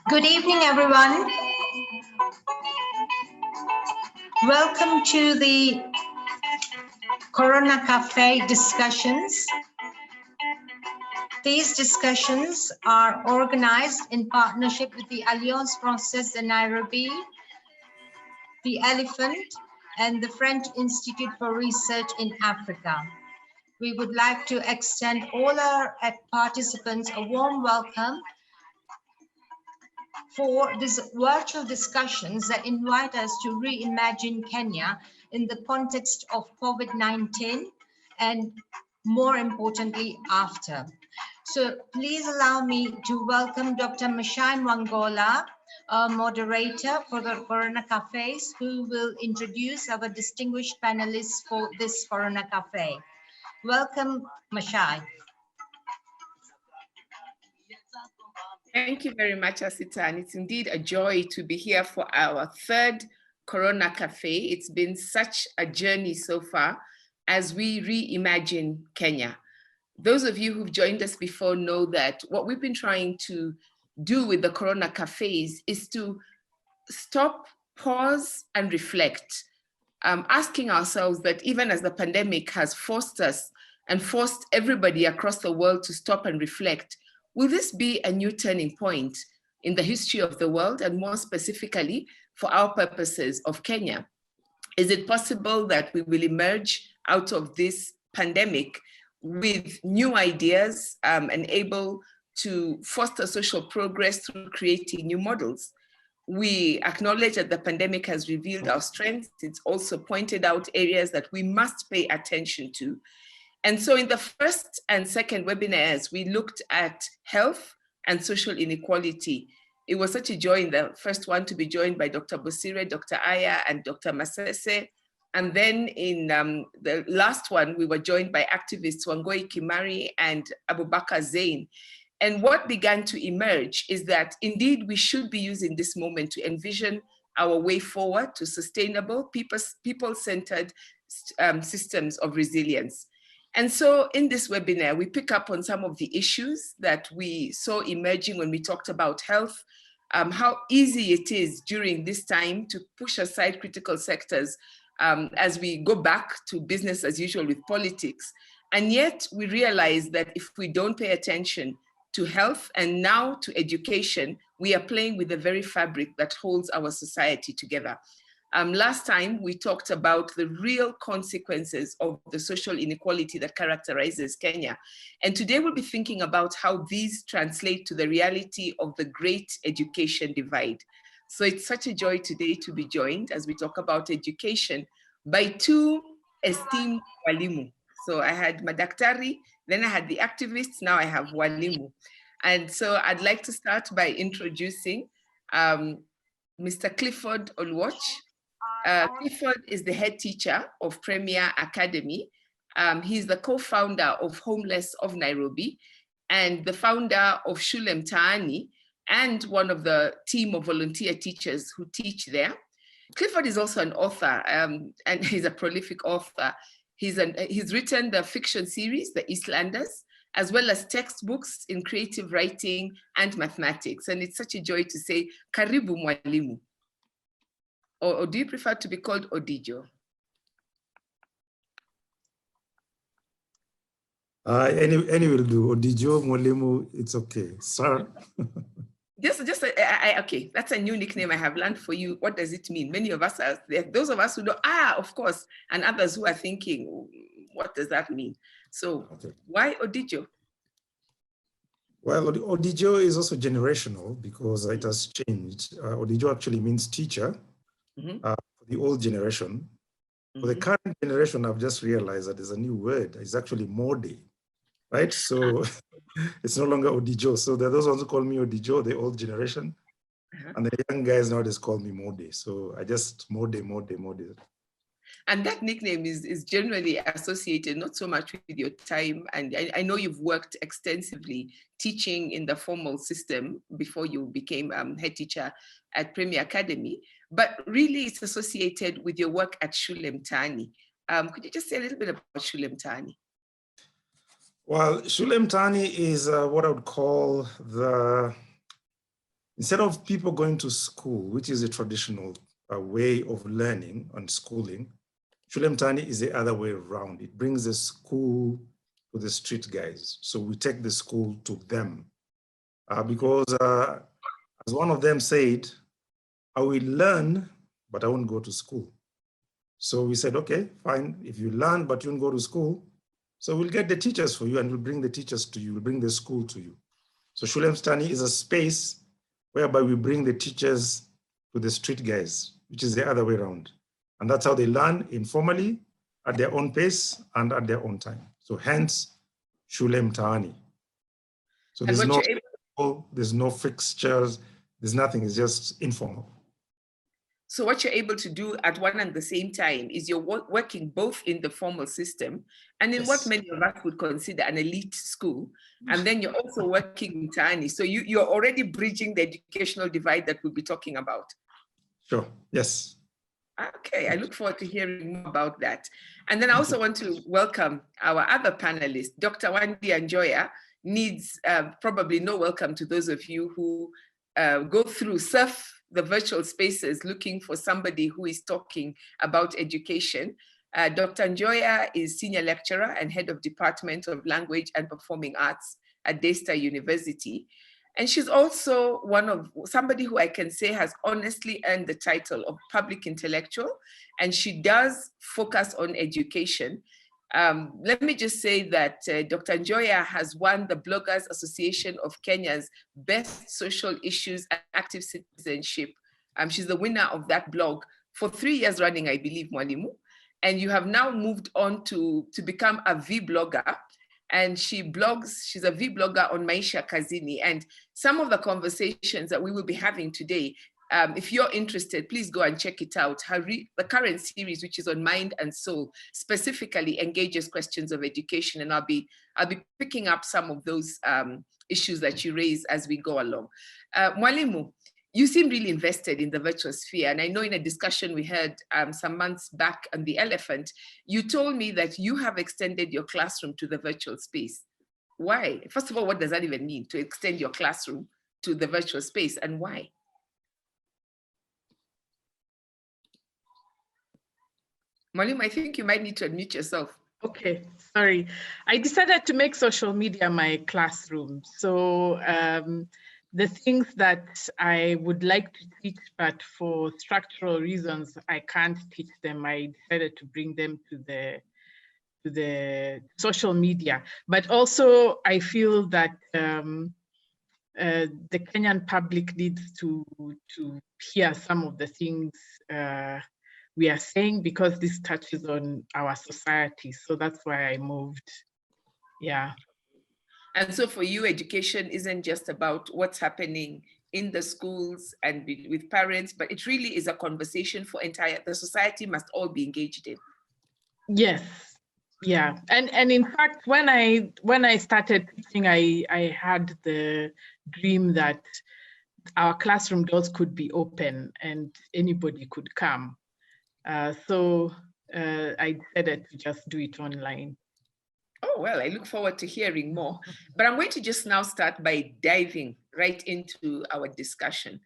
Good evening, everyone. Welcome to the Corona Café discussions. These discussions are organized in partnership with the Alliance Française de Nairobi, the Elephant, and the French Institute for Research in Africa. We would like to extend all our participants a warm welcome for these virtual discussions that invite us to reimagine Kenya in the context of COVID-19 and more importantly after. So please allow me to welcome Dr. Mashai Mwangola, moderator for the Corona Cafés, who will introduce our distinguished panelists for this Corona Café. Welcome, Mashai. Thank you very much, Asita, and it's indeed a joy to be here for our third Corona Café. It's been such a journey so far as we reimagine Kenya. Those of you who've joined us before know that what we've been trying to do with the Corona Cafés is to stop, pause, and reflect, asking ourselves that even as the pandemic has forced us and forced everybody across the world to stop and reflect, will this be a new turning point in the history of the world, and more specifically for our purposes of Kenya? Is it possible that we will emerge out of this pandemic with new ideas and able to foster social progress through creating new models? We acknowledge that the pandemic has revealed our strengths. It's also pointed out areas that we must pay attention to. And so in the first and second webinars, we looked at health and social inequality. It was such a joy in the first one to be joined by Dr. Bosire, Dr. Aya, and Dr. Masese. And then in the last one, we were joined by activists Wangoi Kimari and Abubakar Zain. And what began to emerge is that indeed we should be using this moment to envision our way forward to sustainable, people-centered systems of resilience. And so in this webinar, we pick up on some of the issues that we saw emerging when we talked about health, how easy it is during this time to push aside critical sectors as we go back to business as usual with politics. And yet we realize that if we don't pay attention to health and now to education, we are playing with the very fabric that holds our society together. Last time, we talked about the real consequences of the social inequality that characterizes Kenya. And today we'll be thinking about how these translate to the reality of the great education divide. So it's such a joy today to be joined as we talk about education by two esteemed walimu. So I had Madaktari, then I had the activists, now I have walimu. And so I'd like to start by introducing Mr. Clifford Oluoch. Clifford is the head teacher of Premier Academy. He's the co-founder of Homeless of Nairobi and the founder of Shule Mtaani and one of the team of volunteer teachers who teach there. Clifford is also an author and he's a prolific author. He's written the fiction series, The Eastlanders, as well as textbooks in creative writing and mathematics. And it's such a joy to say, Karibu Mwalimu. Or do you prefer to be called Odijo? Any will do. Odijo, Mwalimu, it's okay. Sir. Okay, that's a new nickname I have learned for you. What does it mean? Many of us are there. Those of us who know, of course, and others who are thinking, what does that mean? So okay. Why Odijo? Well, Odijo is also generational because it has changed. Odijo actually means teacher. For the old generation. For the current generation, I've just realized that there's a new word. It's actually Mode, right? So it's no longer Odijo. So there are those ones who call me Odijo, the old generation. And the young guys nowadays call me Mode. So I just Mode. And that nickname is generally associated not so much with your time. And I know you've worked extensively teaching in the formal system before you became head teacher at Premier Academy. But really it's associated with your work at Shule Mtaani. Could you just say a little bit about Shule Mtaani? Well, Shule Mtaani is what I would call the Instead of people going to school, which is a traditional way of learning and schooling, Shule Mtaani is the other way around. It brings the school to the street guys. So we take the school to them. Because as one of them said, I will learn, but I won't go to school. So we said, okay, fine. If you learn, but you won't go to school, so we'll get the teachers for you and we'll bring the teachers to you, we'll bring the school to you. So Shule Mtaani is a space whereby we bring the teachers to the street guys, which is the other way around. And that's how they learn informally, at their own pace and at their own time. So hence, Shule Mtaani. So there's no fixtures, there's nothing, it's just informal. So what you're able to do at one and the same time is you're working both in the formal system and in what many of us would consider an elite school. And then you're also working in Mtaani. So you're already bridging the educational divide that we'll be talking about. Sure, yes. Okay, I look forward to hearing more about that. And then I also want to welcome our other panelist, Dr. Wandi Anjoya. Needs probably no welcome to those of you who surf the virtual spaces looking for somebody who is talking about education. Dr. Anjoya is Senior Lecturer and Head of Department of Language and Performing Arts at Daystar University. And she's also somebody who I can say has honestly earned the title of public intellectual, and she does focus on education. Let me just say that Dr. Anjoya has won the Bloggers Association of Kenya's Best Social Issues and Active Citizenship. She's the winner of that blog for 3 years running, I believe, Mwalimu. And you have now moved on to become a V-blogger. And she's a V-blogger on Maisha Kazini. And some of the conversations that we will be having today, if you're interested, please go and check it out. The current series, which is on Mind and Soul, specifically engages questions of education. And I'll be picking up some of those issues that you raise as we go along. Mwalimu, you seem really invested in the virtual sphere. And I know in a discussion we had some months back on the elephant, you told me that you have extended your classroom to the virtual space. Why? First of all, what does that even mean, to extend your classroom to the virtual space, and why? Mwalimu, I think you might need to unmute yourself. Okay, sorry. I decided to make social media my classroom. So the things that I would like to teach, but for structural reasons, I can't teach them. I decided to bring them to the social media. But also, I feel that the Kenyan public needs to hear some of the things we are saying, because this touches on our society. So that's why I moved. Yeah. And so for you, education isn't just about what's happening in the schools and with parents, but it really is a conversation for the society must all be engaged in. Yes. Yeah. And in fact, when I started teaching, I had the dream that our classroom doors could be open and anybody could come. So I decided to just do it online. Oh, well, I look forward to hearing more. But I'm going to just now start by diving right into our discussion.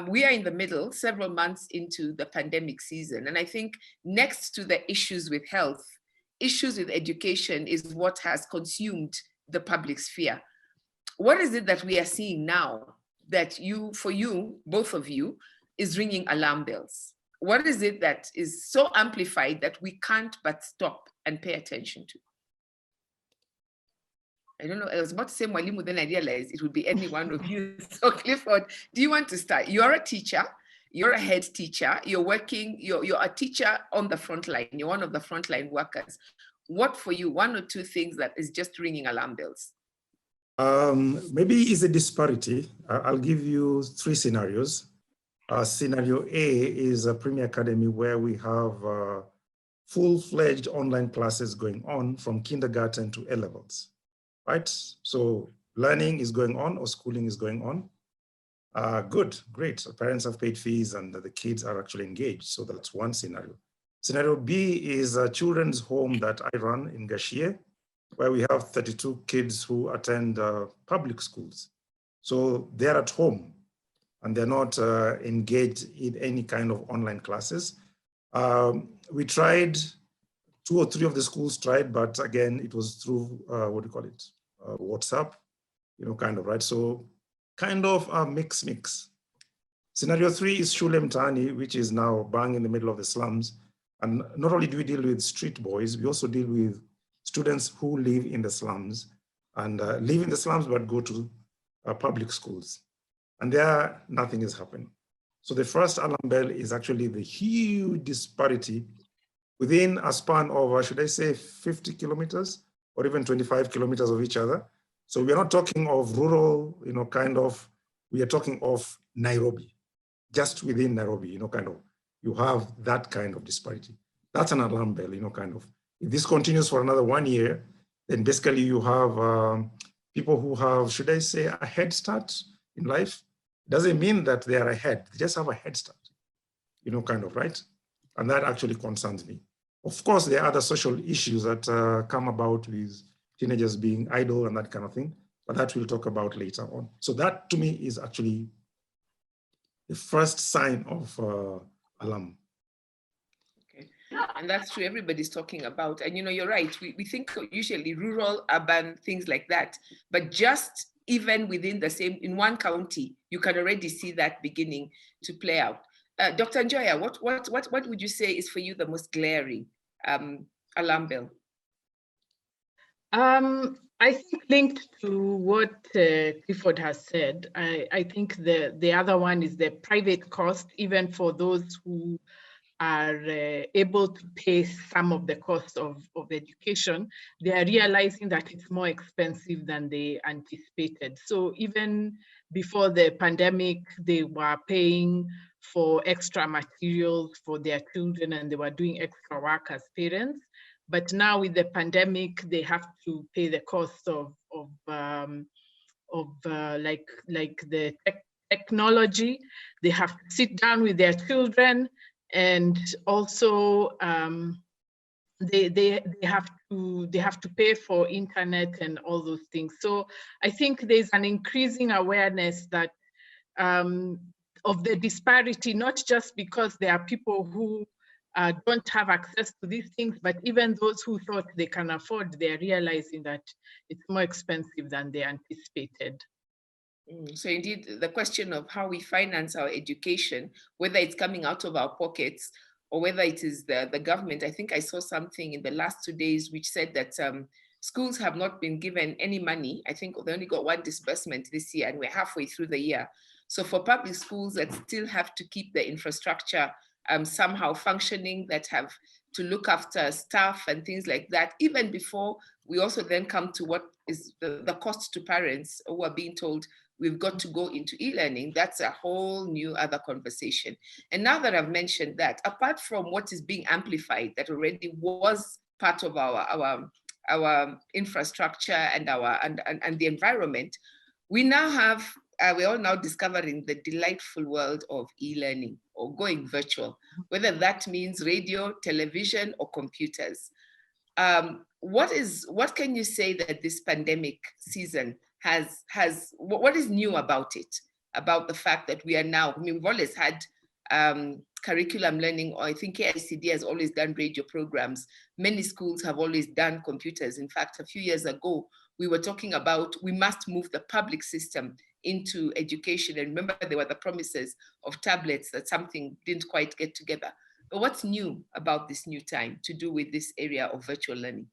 We are in the middle, several months into the pandemic season. And I think next to the issues with health, issues with education is what has consumed the public sphere. What is it that we are seeing now that for you, both of you, is ringing alarm bells? What is it that is so amplified that we can't but stop and pay attention to? I don't know, I was about to say Mwalimu, then I realized it would be any one of you. So Clifford, do you want to start? You're a teacher, you're a head teacher, you're a teacher on the front line, you're one of the frontline workers. What for you, one or two things that is just ringing alarm bells? Maybe it's a disparity. I'll give you 3 scenarios. Scenario A is a Premier Academy where we have full-fledged online classes going on from kindergarten to A-levels, right? So learning is going on or schooling is going on. Good, great. So parents have paid fees and the kids are actually engaged. So that's one scenario. Scenario B is a children's home that I run in Gashie, where we have 32 kids who attend public schools. So they're at home. and they're not engaged in any kind of online classes. We tried, 2 or 3 of the schools tried, but again, it was through, WhatsApp, kind of, right? So kind of a mix. Scenario 3 is Shule Mtaani, which is now bang in the middle of the slums. And not only do we deal with street boys, we also deal with students who live in the slums and live in the slums but go to public schools. And there, nothing is happening. So the first alarm bell is actually the huge disparity within a span of, should I say, 50 kilometers or even 25 kilometers of each other. So we are not talking of rural, we are talking of Nairobi. Just within Nairobi, you have that kind of disparity. That's an alarm bell, If this continues for another 1 year, then basically you have people who have, should I say, a head start in life. Doesn't mean that they are ahead, they just have a head start, right? And that actually concerns me. Of course, there are other social issues that come about with teenagers being idle and that kind of thing, but that we'll talk about later on. So that to me is actually the first sign of alarm. Okay, and that's true, everybody's talking about, and you're right, we think usually rural, urban, things like that, but just even within the same, in one county, you can already see that beginning to play out. Dr. Njoya, what would you say is for you the most glaring alarm bell? I think linked to what Clifford has said, I think the other one is the private cost, even for those who are able to pay some of the cost of education, they are realizing that it's more expensive than they anticipated. So even before the pandemic, they were paying for extra materials for their children and they were doing extra work as parents. But now with the pandemic, they have to pay the cost of the technology. They have to sit down with their children, and also they have to pay for internet and all those things. So I think there's an increasing awareness that of the disparity, not just because there are people who don't have access to these things, but even those who thought they can afford, they're realizing that it's more expensive than they anticipated. So indeed, the question of how we finance our education, whether it's coming out of our pockets or whether it is the government. I think I saw something in the last 2 days which said that schools have not been given any money. I think they only got 1 disbursement this year and we're halfway through the year. So for public schools that still have to keep the infrastructure somehow functioning, that have to look after staff and things like that, even before we also then come to what is the cost to parents who are being told we've got to go into e-learning. That's a whole new other conversation. And now that I've mentioned that, apart from what is being amplified that already was part of our infrastructure and and the environment, we now have we're all now discovering the delightful world of e-learning or going virtual, whether that means radio, television, or computers. What can you say that this pandemic season what is new about it, about the fact that we are now, we've always had curriculum learning, or I think KICD has always done radio programs. Many schools have always done computers. In fact, a few years ago, we were talking about we must move the public system into education. And remember, there were the promises of tablets that something didn't quite get together. But what's new about this new time to do with this area of virtual learning?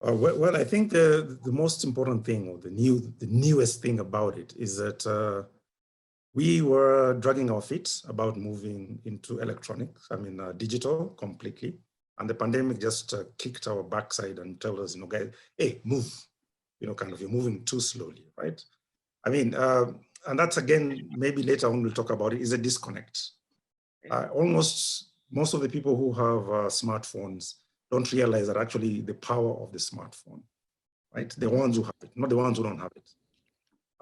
Well, I think the most important thing, or the newest thing about it, is that we were dragging our feet about moving into electronics, digital completely. And the pandemic just kicked our backside and told us, guys, hey, move, you're moving too slowly, right? And that's, again, maybe later on we'll talk about it, is a disconnect. Almost most of the people who have smartphones don't realize that actually the power of the smartphone, right? The ones who have it, not the ones who don't have it.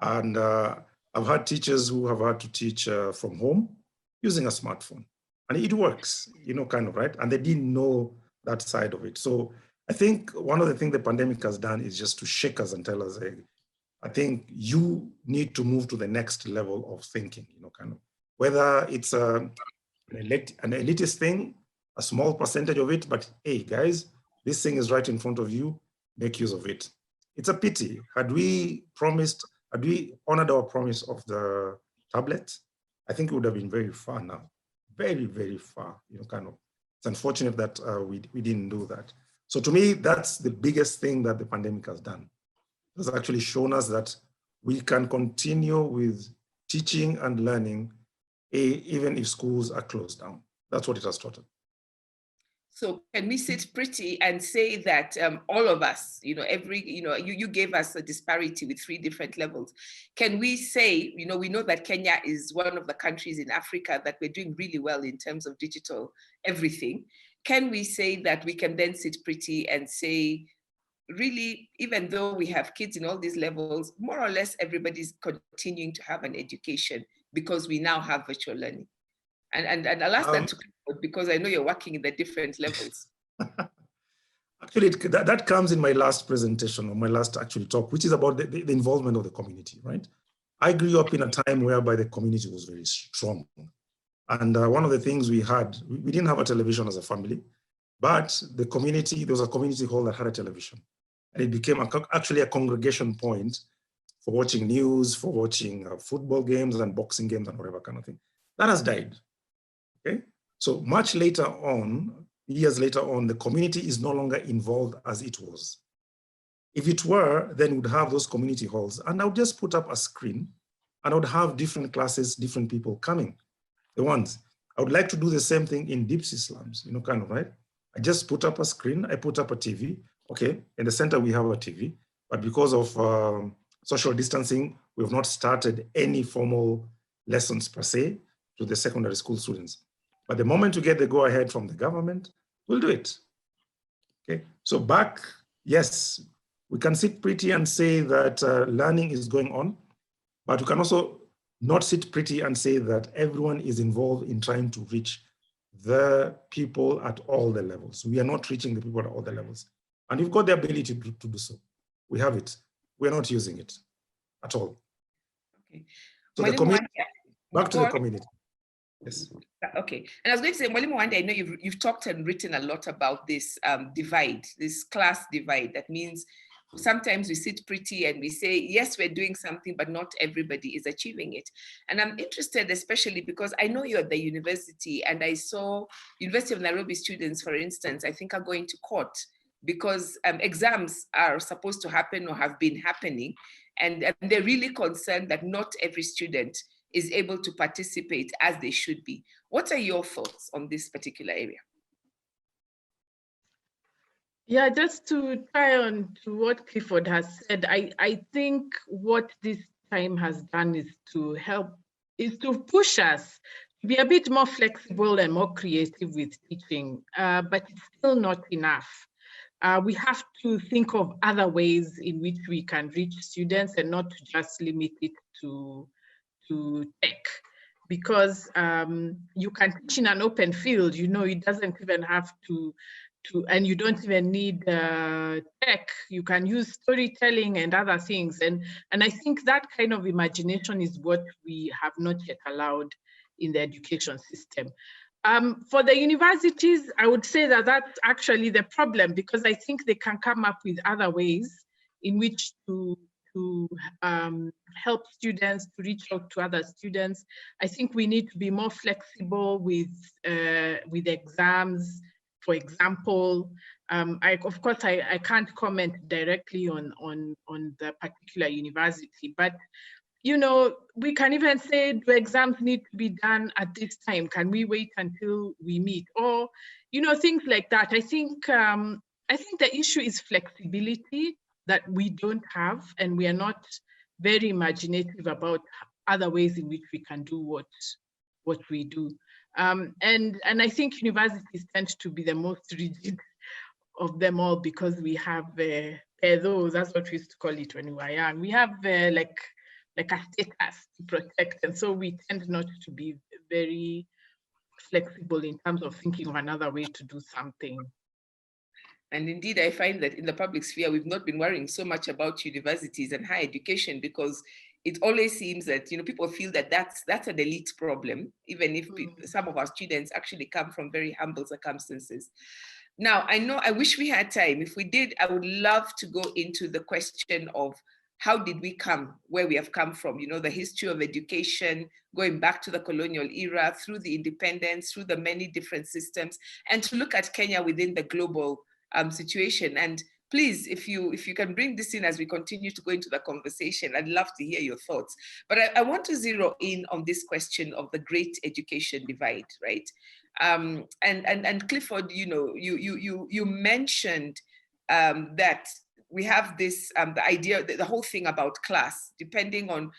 And I've had teachers who have had to teach from home using a smartphone. And it works, right? And they didn't know that side of it. So I think one of the things the pandemic has done is just to shake us and tell us, hey, I think you need to move to the next level of thinking, kind of, whether it's an elitist thing, a small percentage of it, but hey, guys, this thing is right in front of you, make use of it. It's a pity. Had we honored our promise of the tablet, I think it would have been very far now, very, very far, kind of. It's unfortunate that we didn't do that. So to me, that's the biggest thing that the pandemic has done. It has actually shown us that we can continue with teaching and learning even if schools are closed down. That's what it has taught us. So can we sit pretty and say that all of us, you gave us a disparity with 3 different levels. Can we say, we know that Kenya is one of the countries in Africa that we're doing really well in terms of digital everything. Can we say that we can then sit pretty and say, really, even though we have kids in all these levels, more or less everybody's continuing to have an education because we now have virtual learning? And I'll ask that to Clifford, because I know you're working in the different levels. Actually, that comes in my last presentation, or my last actual talk, which is about the involvement of the community, right? I grew up in a time whereby the community was very strong. And one of the things we didn't have a television as a family, but the community, there was a community hall that had a television. And it became actually a congregation point for watching news, for watching football games and boxing games and whatever kind of thing. That has died. Okay, so much later on, years later on, the community is no longer involved as it was. If it were, then we'd have those community halls, and I would just put up a screen, and I would have different classes, different people coming. The ones I would like to do the same thing in deep sea slums, kind of, right? I just put up a screen, I put up a TV. Okay, in the center we have a TV, but because of social distancing, we have not started any formal lessons per se to the secondary school students. But the moment you get the go-ahead from the government, we'll do it. Okay, so back, yes, we can sit pretty and say that learning is going on, but we can also not sit pretty and say that everyone is involved in trying to reach the people at all the levels. We are not reaching the people at all the levels. And we've got the ability to do so. We have it. We're not using it at all. Okay. So the community, back to the community. Yes. Okay. And I was going to say, Mwalimu Wande, I know you've talked and written a lot about this divide, this class divide. That means sometimes we sit pretty and we say, yes, we're doing something, but not everybody is achieving it. And I'm interested, especially because I know you're at the university, and I saw University of Nairobi students, for instance, I think are going to court because exams are supposed to happen or have been happening. And they're really concerned that not every student is able to participate as they should be. What are your thoughts on this particular area? Yeah, just to tie on to what Clifford has said, I think what this time has done is to push us to be a bit more flexible and more creative with teaching, but it's still not enough. We have to think of other ways in which we can reach students and not just limit it to tech, because you can teach in an open field. It doesn't even have to, and you don't even need tech. You can use storytelling and other things. And I think that kind of imagination is what we have not yet allowed in the education system. For the universities, I would say that that's actually the problem, because I think they can come up with other ways in which to help students, to reach out to other students. I think we need to be more flexible with exams. For example, of course, I can't comment directly on the particular university, but we can even say, do exams need to be done at this time? Can we wait until we meet? Or, things like that. I think the issue is flexibility that we don't have, and we are not very imaginative about other ways in which we can do what we do. And I think universities tend to be the most rigid of them all, because we have those, that's what we used to call it when we were young. We have like a status to protect, and so we tend not to be very flexible in terms of thinking of another way to do something. And indeed, I find that in the public sphere, we've not been worrying so much about universities and higher education because it always seems that, you know, people feel that that's an elite problem, even if some of our students actually come from very humble circumstances. Now, I wish we had time. If we did, I would love to go into the question of how did we come where we have come from, you know, the history of education, going back to the colonial era, through the independence, through the many different systems, and to look at Kenya within the global situation. And please, if you can bring this in as we continue to go into the conversation, I'd love to hear your thoughts. But I want to zero in on this question of the great education divide, right? And Clifford, you know, you mentioned that we have this the idea, the whole thing about class, depending on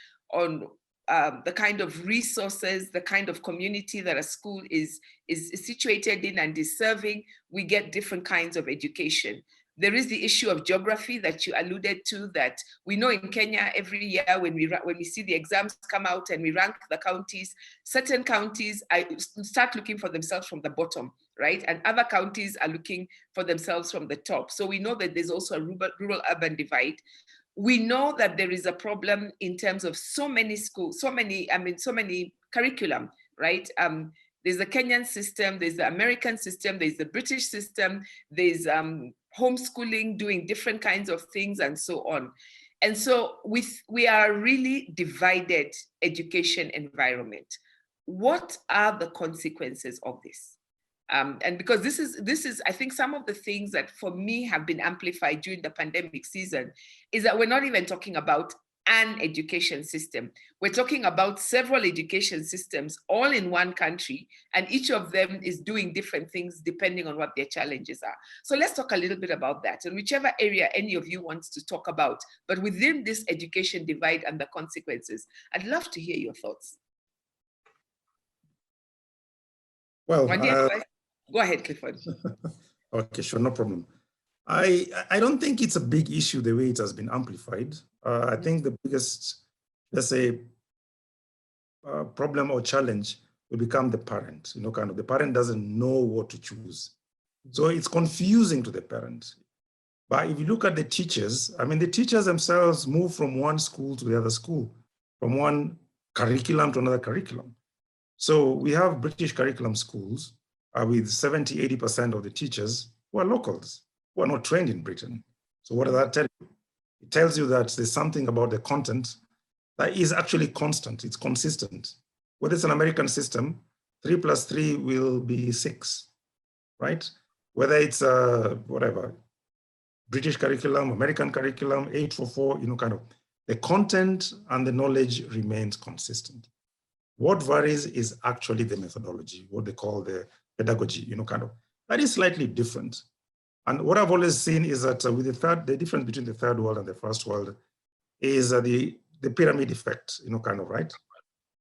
the kind of resources, the kind of community that a school is situated in and is serving, we get different kinds of education. There is the issue of geography that you alluded to, that we know in Kenya every year when we see the exams come out and we rank the counties, certain counties start looking for themselves from the bottom, right? And other counties are looking for themselves from the top. So we know that there's also a rural-urban divide. We know that there is a problem in terms of so many schools, so many curriculum, right? There's the Kenyan system, there's the American system, there's the British system, there's homeschooling, doing different kinds of things and so on. And so we are really divided education environment. What are the consequences of this? And because this is, I think, some of the things that for me have been amplified during the pandemic season is that we're not even talking about an education system. We're talking about several education systems all in one country, and each of them is doing different things depending on what their challenges are. So let's talk a little bit about that, and whichever area any of you wants to talk about, but within this education divide and the consequences, I'd love to hear your thoughts. Well, go ahead, Clifford. Okay, sure, no problem. I don't think it's a big issue the way it has been amplified. I think the biggest, let's say, problem or challenge will become the parent. You know, kind of the parent doesn't know what to choose. So it's confusing to the parent. But if you look at the teachers, I mean, the teachers themselves move from one school to the other school, from one curriculum to another curriculum. So we have British curriculum schools with 70, 80% of the teachers who are locals, who are not trained in Britain. So what does that tell you? It tells you that there's something about the content that is actually constant, it's consistent. Whether it's an American system, 3 + 3 will be 6, right? Whether it's whatever, British curriculum, American curriculum, 844, you know, kind of, the content and the knowledge remains consistent. What varies is actually the methodology, what they call the pedagogy, you know, kind of, that is slightly different. And what I've always seen is that with the difference between the third world and the first world is the pyramid effect, you know, kind of, right?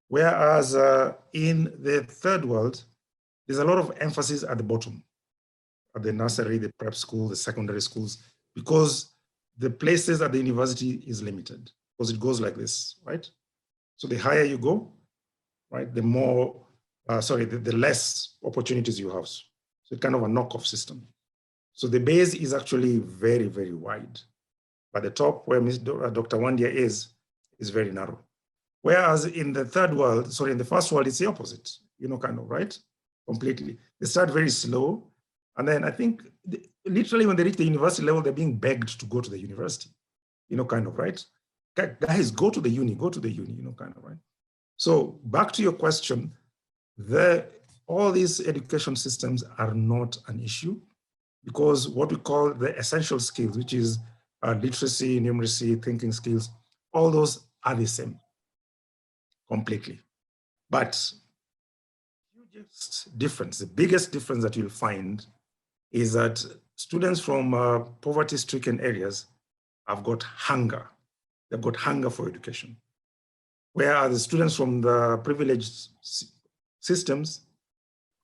Whereas in the third world, there's a lot of emphasis at the bottom, at the nursery, the prep school, the secondary schools, because the places at the university is limited, because it goes like this, right? So the higher you go, right, the more, the less opportunities you have. So it's kind of a knockoff system. So the base is actually very, very wide. But the top where Dr. Wandia is very narrow. Whereas in the third world, in the first world, it's the opposite, you know, kind of, right? Completely. They start very slow. And then I think literally when they reach the university level, they're being begged to go to the university, you know, kind of, right? Guys, go to the uni, you know, kind of, right? So back to your question, all these education systems are not an issue because what we call the essential skills, which is literacy, numeracy, thinking skills, all those are the same completely. But the biggest difference that you'll find is that students from poverty-stricken areas have got hunger. They've got hunger for education. Whereas the students from the privileged systems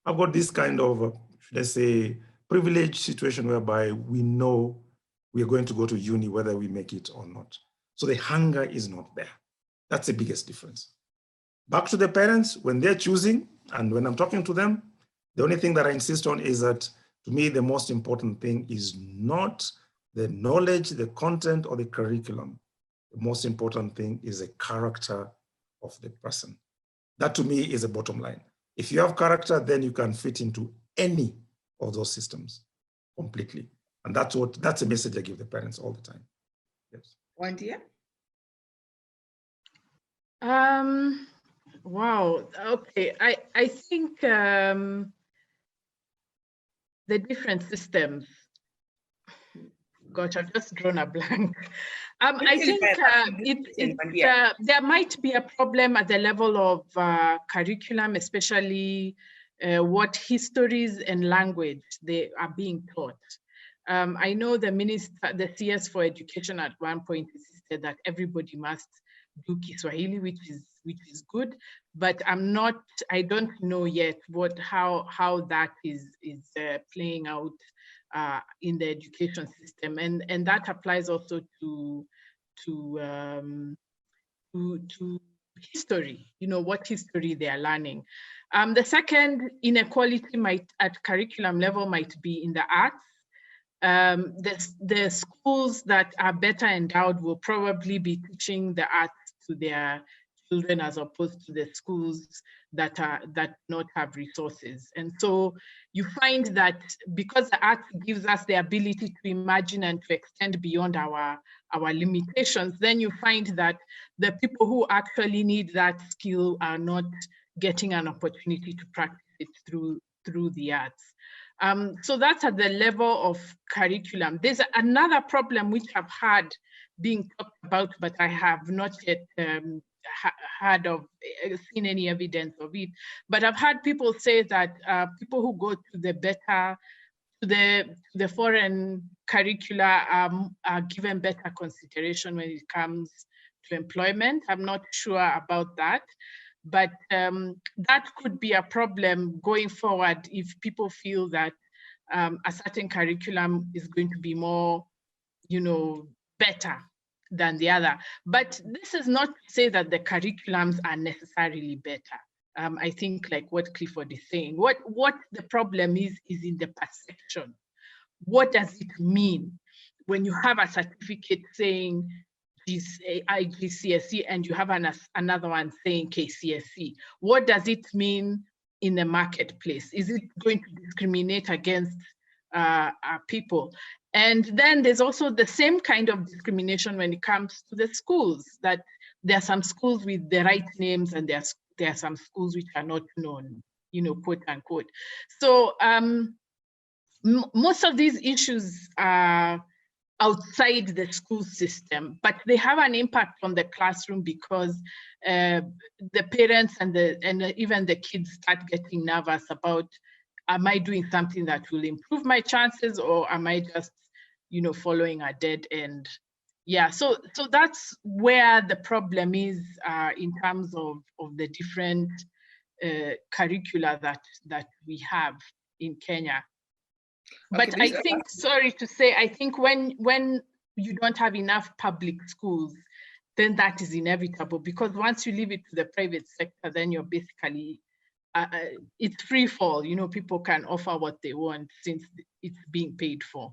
have got this kind of, let's say, privileged situation whereby we know we are going to go to uni whether we make it or not. So the hunger is not there. That's the biggest difference. Back to the parents, when they're choosing, and when I'm talking to them, the only thing that I insist on is that To me, the most important thing is not the knowledge, the content, or the curriculum. The most important thing is the character of the person. That to me is a bottom line. If you have character, then you can fit into any of those systems completely. And that's a message I give the parents all the time. Yes. Wandia? Wow. Okay. I think the different systems. Gosh, I've just drawn a blank. I think there might be a problem at the level of curriculum, especially what histories and language they are being taught. I know the CS for Education at one point insisted that everybody must do Kiswahili, which is good, but I don't know yet how that is playing out in the education system, and that applies also to history. What history they are learning. The second inequality at curriculum level might be in the arts. The schools that are better endowed will probably be teaching the arts to their children as opposed to the schools that not have resources. And so you find that because the arts gives us the ability to imagine and to extend beyond our limitations, then you find that the people who actually need that skill are not getting an opportunity to practice it through the arts. So that's at the level of curriculum. There's another problem which I've had being talked about, but I have not yet seen any evidence of it. But I've had people say that people who go to the foreign curricula are given better consideration when it comes to employment. I'm not sure about that. But that could be a problem going forward if people feel that a certain curriculum is going to be more, better than the other. But this is not to say that the curriculums are necessarily better. I think like what Clifford is saying, what the problem is in the perception. What does it mean when you have a certificate saying IGCSE and you have another one saying KCSE? What does it mean in the marketplace? Is it going to discriminate against people? And then there's also the same kind of discrimination when it comes to the schools, that there are some schools with the right names and there are some schools which are not known, quote unquote. So most of these issues are outside the school system, but they have an impact on the classroom because the parents and even the kids start getting nervous about, am I doing something that will improve my chances, or am I just, following a dead end? Yeah, so that's where the problem is in terms of the different curricula that we have in Kenya. But okay, I think, sorry to say, I think when you don't have enough public schools, then that is inevitable, because once you leave it to the private sector, then you're basically, it's free fall. People can offer what they want since it's being paid for.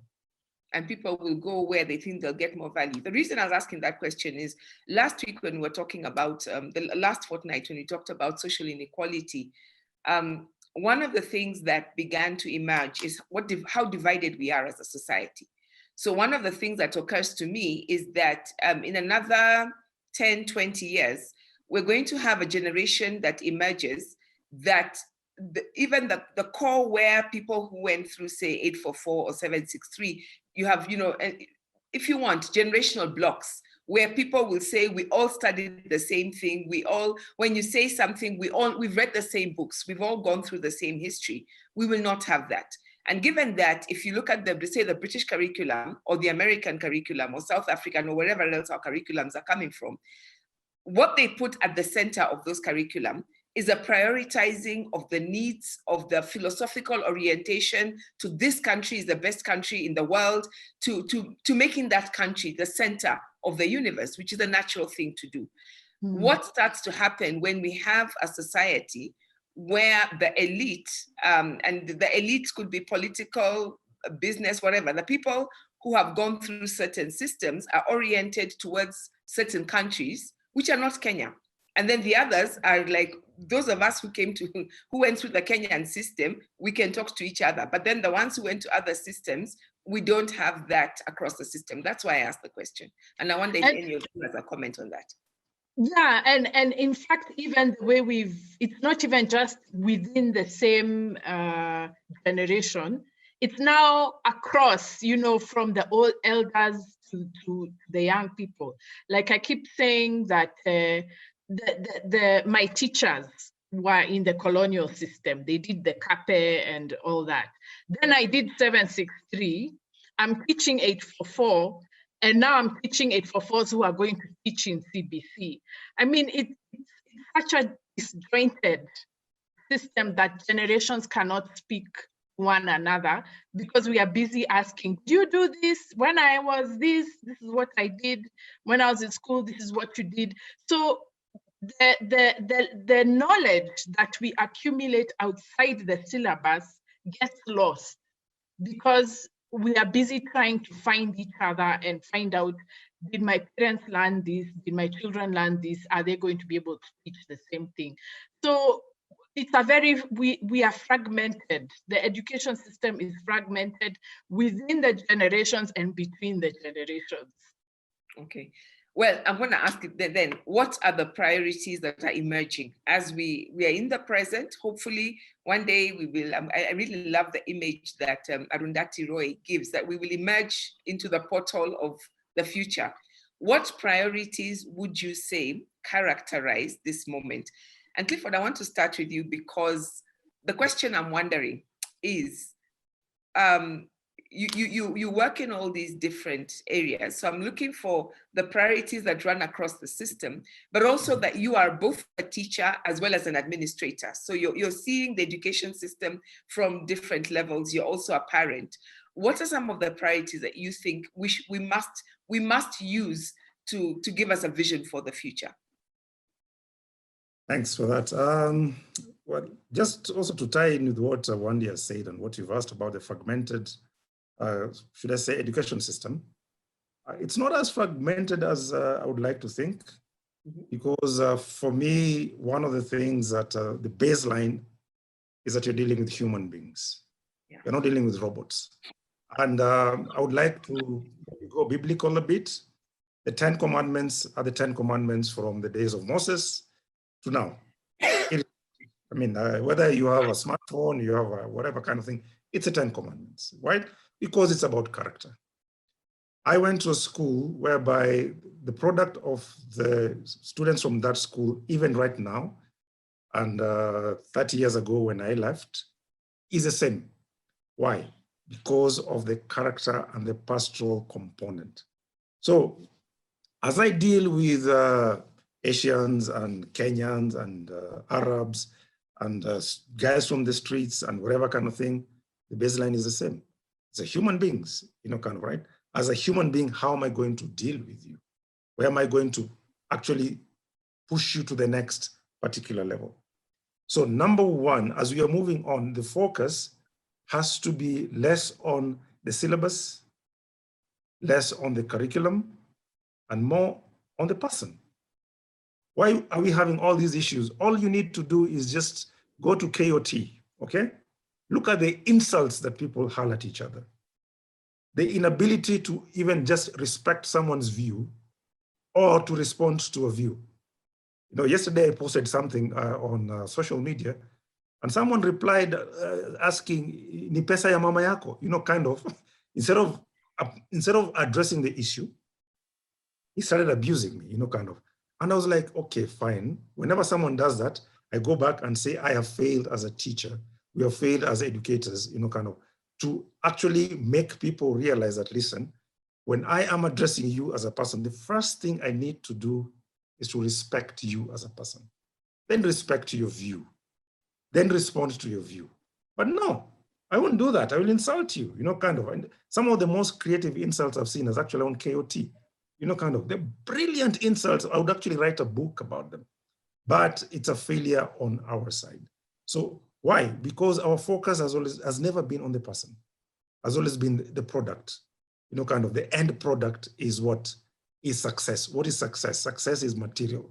And people will go where they think they'll get more value. The reason I was asking that question is last week when we were talking about, the last fortnight when we talked about social inequality, one of the things that began to emerge is how divided we are as a society. So one of the things that occurs to me is that in another 10, 20 years, we're going to have a generation that emerges that even the core where people who went through, say, 844 or 763, you have, if you want, generational blocks where people will say, we all studied the same thing. When you say something, we've read the same books. We've all gone through the same history. We will not have that. And given that, if you look at the British curriculum or the American curriculum or South African or wherever else our curriculums are coming from, what they put at the center of those curriculum is a prioritizing of the needs of the philosophical orientation to this country is the best country in the world, to making that country the center of the universe, which is a natural thing to do. What starts to happen when we have a society where the elite, and the elite could be political, business, whatever, the people who have gone through certain systems are oriented towards certain countries, which are not Kenya. And then the others are like, those of us who went through the Kenyan system, we can talk to each other. But then the ones who went to other systems, we don't have that across the system. That's why I asked the question. And I wonder if any of you has a comment on that. Yeah, and in fact, even the way it's not even just within the same generation, it's now across, from the old elders to the young people. Like I keep saying that my teachers were in the colonial system. They did the CAPE and all that. Then I did 763. I'm teaching 844. And now I'm teaching 844s who are going to teach in CBC. I mean, it's such a disjointed system that generations cannot speak one another because we are busy asking, do you do this? When I was this is what I did. When I was in school, this is what you did. So the knowledge that we accumulate outside the syllabus gets lost because we are busy trying to find each other and find out, did my parents learn this? Did my children learn this? Are they going to be able to teach the same thing? So it's we are fragmented. The education system is fragmented within the generations and between the generations. Okay. Well, I'm going to ask you then, what are the priorities that are emerging as we are in the present? Hopefully, one day we will, I really love the image that Arundhati Roy gives, that we will emerge into the portal of the future. What priorities would you say characterize this moment? And Clifford, I want to start with you because the question I'm wondering is, you work in all these different areas. So I'm looking for the priorities that run across the system, but also that you are both a teacher as well as an administrator. So you're seeing the education system from different levels. You're also a parent. What are some of the priorities that you think we must use to give us a vision for the future? Thanks for that. Well, just also to tie in with what Wendy has said and what you've asked about the fragmented, should I say, education system. It's not as fragmented as I would like to think, because for me, one of the things that the baseline is that you're dealing with human beings. Yeah. You're not dealing with robots. And I would like to go biblical a bit. The 10 Commandments are the 10 Commandments from the days of Moses to now. I mean, whether you have a smartphone, you have a whatever kind of thing, it's the 10 Commandments, right? Because it's about character. I went to a school whereby the product of the students from that school, even right now, and 30 years ago when I left, is the same. Why? Because of the character and the pastoral component. So as I deal with Asians and Kenyans and Arabs and guys from the streets and whatever kind of thing, the baseline is the same. It's a human beings, kind of, right? As a human being, how am I going to deal with you? Where am I going to actually push you to the next particular level? So number one, as we are moving on, the focus has to be less on the syllabus, less on the curriculum, and more on the person. Why are we having all these issues? All you need to do is just go to KOT, okay? Look at the insults that people hurl at each other. The inability to even just respect someone's view or to respond to a view. Yesterday I posted something on social media and someone replied asking, ni pesa ya mama yako? Kind of, instead of addressing the issue, he started abusing me, kind of. And I was like, okay, fine. Whenever someone does that, I go back and say, I have failed as a teacher. We have failed as educators, kind of, to actually make people realize that, listen, when I am addressing you as a person, the first thing I need to do is to respect you as a person. Then respect your view. Then respond to your view. But no, I won't do that. I will insult you, kind of. And some of the most creative insults I've seen is actually on KOT. Kind of, they're brilliant insults. I would actually write a book about them, but it's a failure on our side. So why? Because our focus has never been on the person, has always been the product. You know, kind of the end product is what is success. What is success? Success is material,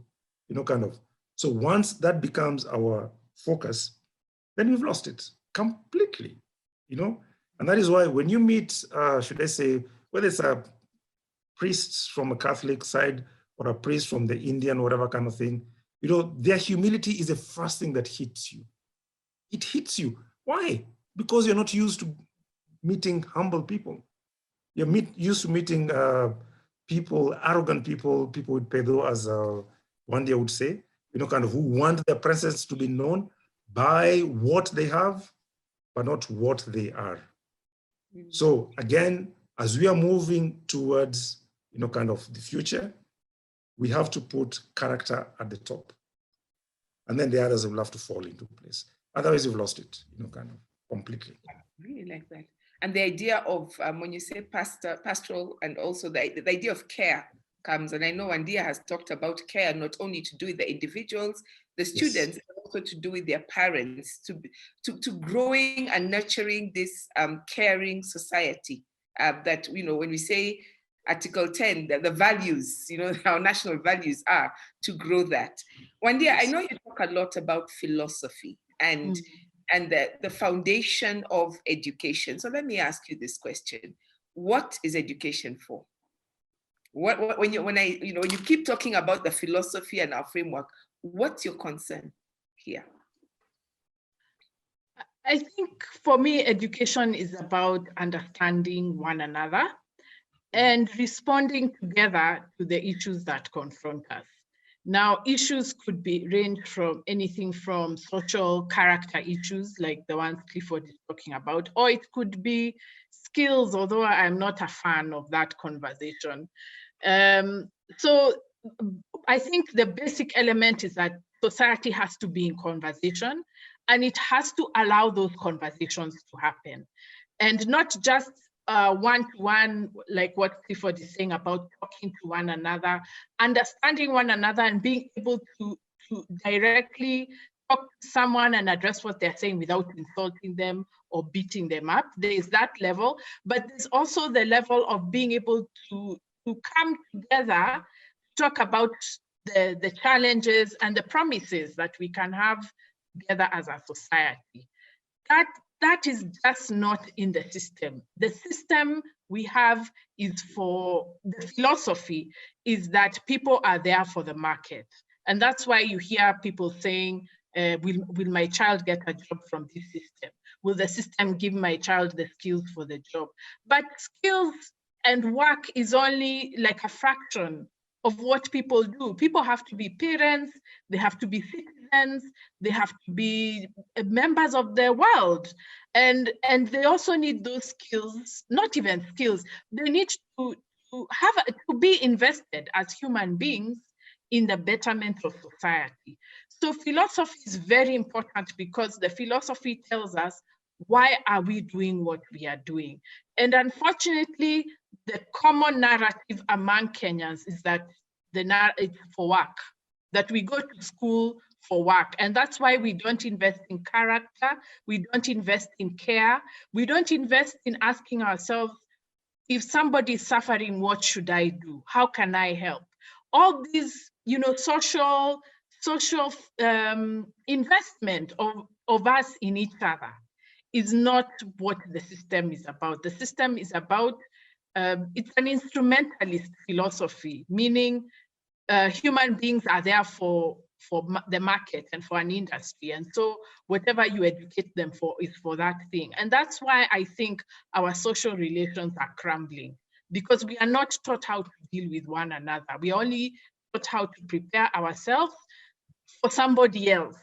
you know, kind of. So once that becomes our focus, then we've lost it completely, you know? And that is why when you meet, should I say, whether it's a priest from a Catholic side or a priest from the Indian, whatever kind of thing, you know, their humility is the first thing that hits you. It hits you. Why? Because you're not used to meeting humble people. You're used to meeting people, arrogant people, people with pedo, as one day I would say, you know, kind of who want their presence to be known by what they have, but not what they are. So again, as we are moving towards, you know, kind of the future, we have to put character at the top. And then the others will have to fall into place. Otherwise, you've lost it, you know, kind of completely. I really like that. And the idea of, when you say pastoral, and also the idea of care comes. And I know Wandia has talked about care, not only to do with the individuals, the students, yes, but also to do with their parents, to growing and nurturing this caring society that, you know, when we say Article 10, the values, you know, our national values are to grow that. Wandia, yes, I know you talk a lot about philosophy and the foundation of education. So let me ask you this question. What is education for? When you keep talking about the philosophy and our framework, what's your concern here? I think for me, education is about understanding one another and responding together to the issues that confront us. Now, issues could range from anything from social character issues, like the ones Clifford is talking about, or it could be skills, although I'm not a fan of that conversation. So I think the basic element is that society has to be in conversation, and it has to allow those conversations to happen. And not just one-to-one, like what Clifford is saying about talking to one another, understanding one another and being able to directly talk to someone and address what they're saying without insulting them or beating them up. There is that level, but there's also the level of being able to come together, talk about the challenges and the promises that we can have together as a society. That is just not in the system. The system we have is for, the philosophy is that people are there for the market. And that's why you hear people saying, will my child get a job from this system? Will the system give my child the skills for the job? But skills and work is only like a fraction of what people do. People have to be parents, they have to be citizens, they have to be members of the world. And they also need those skills, not even skills, they need to be invested as human beings in the betterment of society. So philosophy is very important because the philosophy tells us, why are we doing what we are doing? And unfortunately, the common narrative among Kenyans is that it's for work, that we go to school for work. And that's why we don't invest in character, we don't invest in care, we don't invest in asking ourselves, if somebody is suffering, what should I do? How can I help? All these, you know, social investment of us in each other is not what the system is about. The system is about, it's an instrumentalist philosophy, meaning human beings are there for the market and for an industry. And so whatever you educate them for is for that thing. And that's why I think our social relations are crumbling, because we are not taught how to deal with one another. We are only taught how to prepare ourselves for somebody else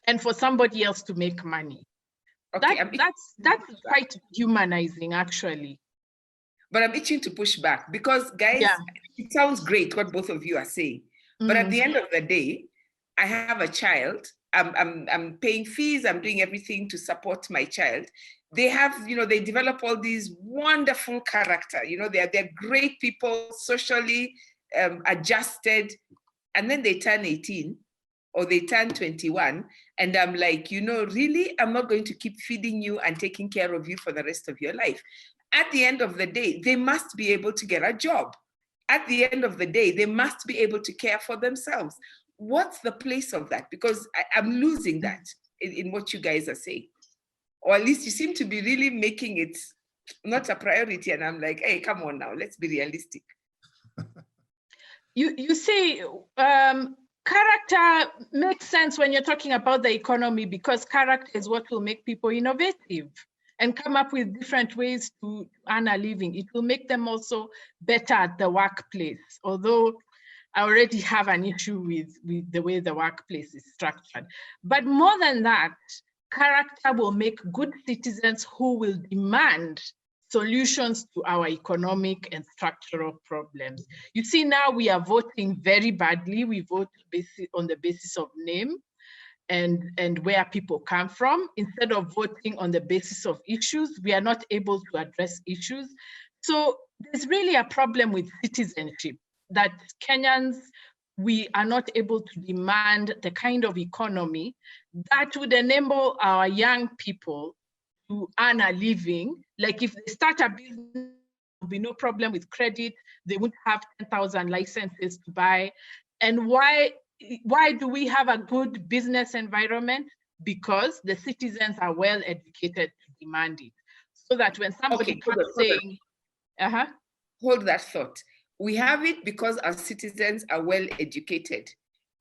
and for somebody else to make money. Okay, that's quite humanizing, actually. But I'm itching to push back because, guys, it sounds great what both of you are saying. But at the end of the day, I have a child. I'm paying fees. I'm doing everything to support my child. They have, you know, they develop all these wonderful character. You know, they're great people, socially adjusted, and then they turn 18, or they turn 21, and I'm like, you know, really, I'm not going to keep feeding you and taking care of you for the rest of your life. At the end of the day, they must be able to get a job. At the end of the day, they must be able to care for themselves. What's the place of that? Because I'm losing that in what you guys are saying. Or at least you seem to be really making it not a priority. And I'm like, hey, come on now, let's be realistic. You see, character makes sense when you're talking about the economy, because character is what will make people innovative and come up with different ways to earn a living. It will make them also better at the workplace, although I already have an issue with the way the workplace is structured. But more than that, character will make good citizens who will demand solutions to our economic and structural problems. You see, now we are voting very badly. We vote on the basis of name and where people come from. Instead of voting on the basis of issues, we are not able to address issues. So there's really a problem with citizenship, that Kenyans, we are not able to demand the kind of economy that would enable our young people to earn a living. Like if they start a business, there will be no problem with credit. They wouldn't have 10,000 licenses to buy. And why do we have a good business environment? Because the citizens are well educated to demand it. So that when somebody comes saying, hold that thought. We have it because our citizens are well educated.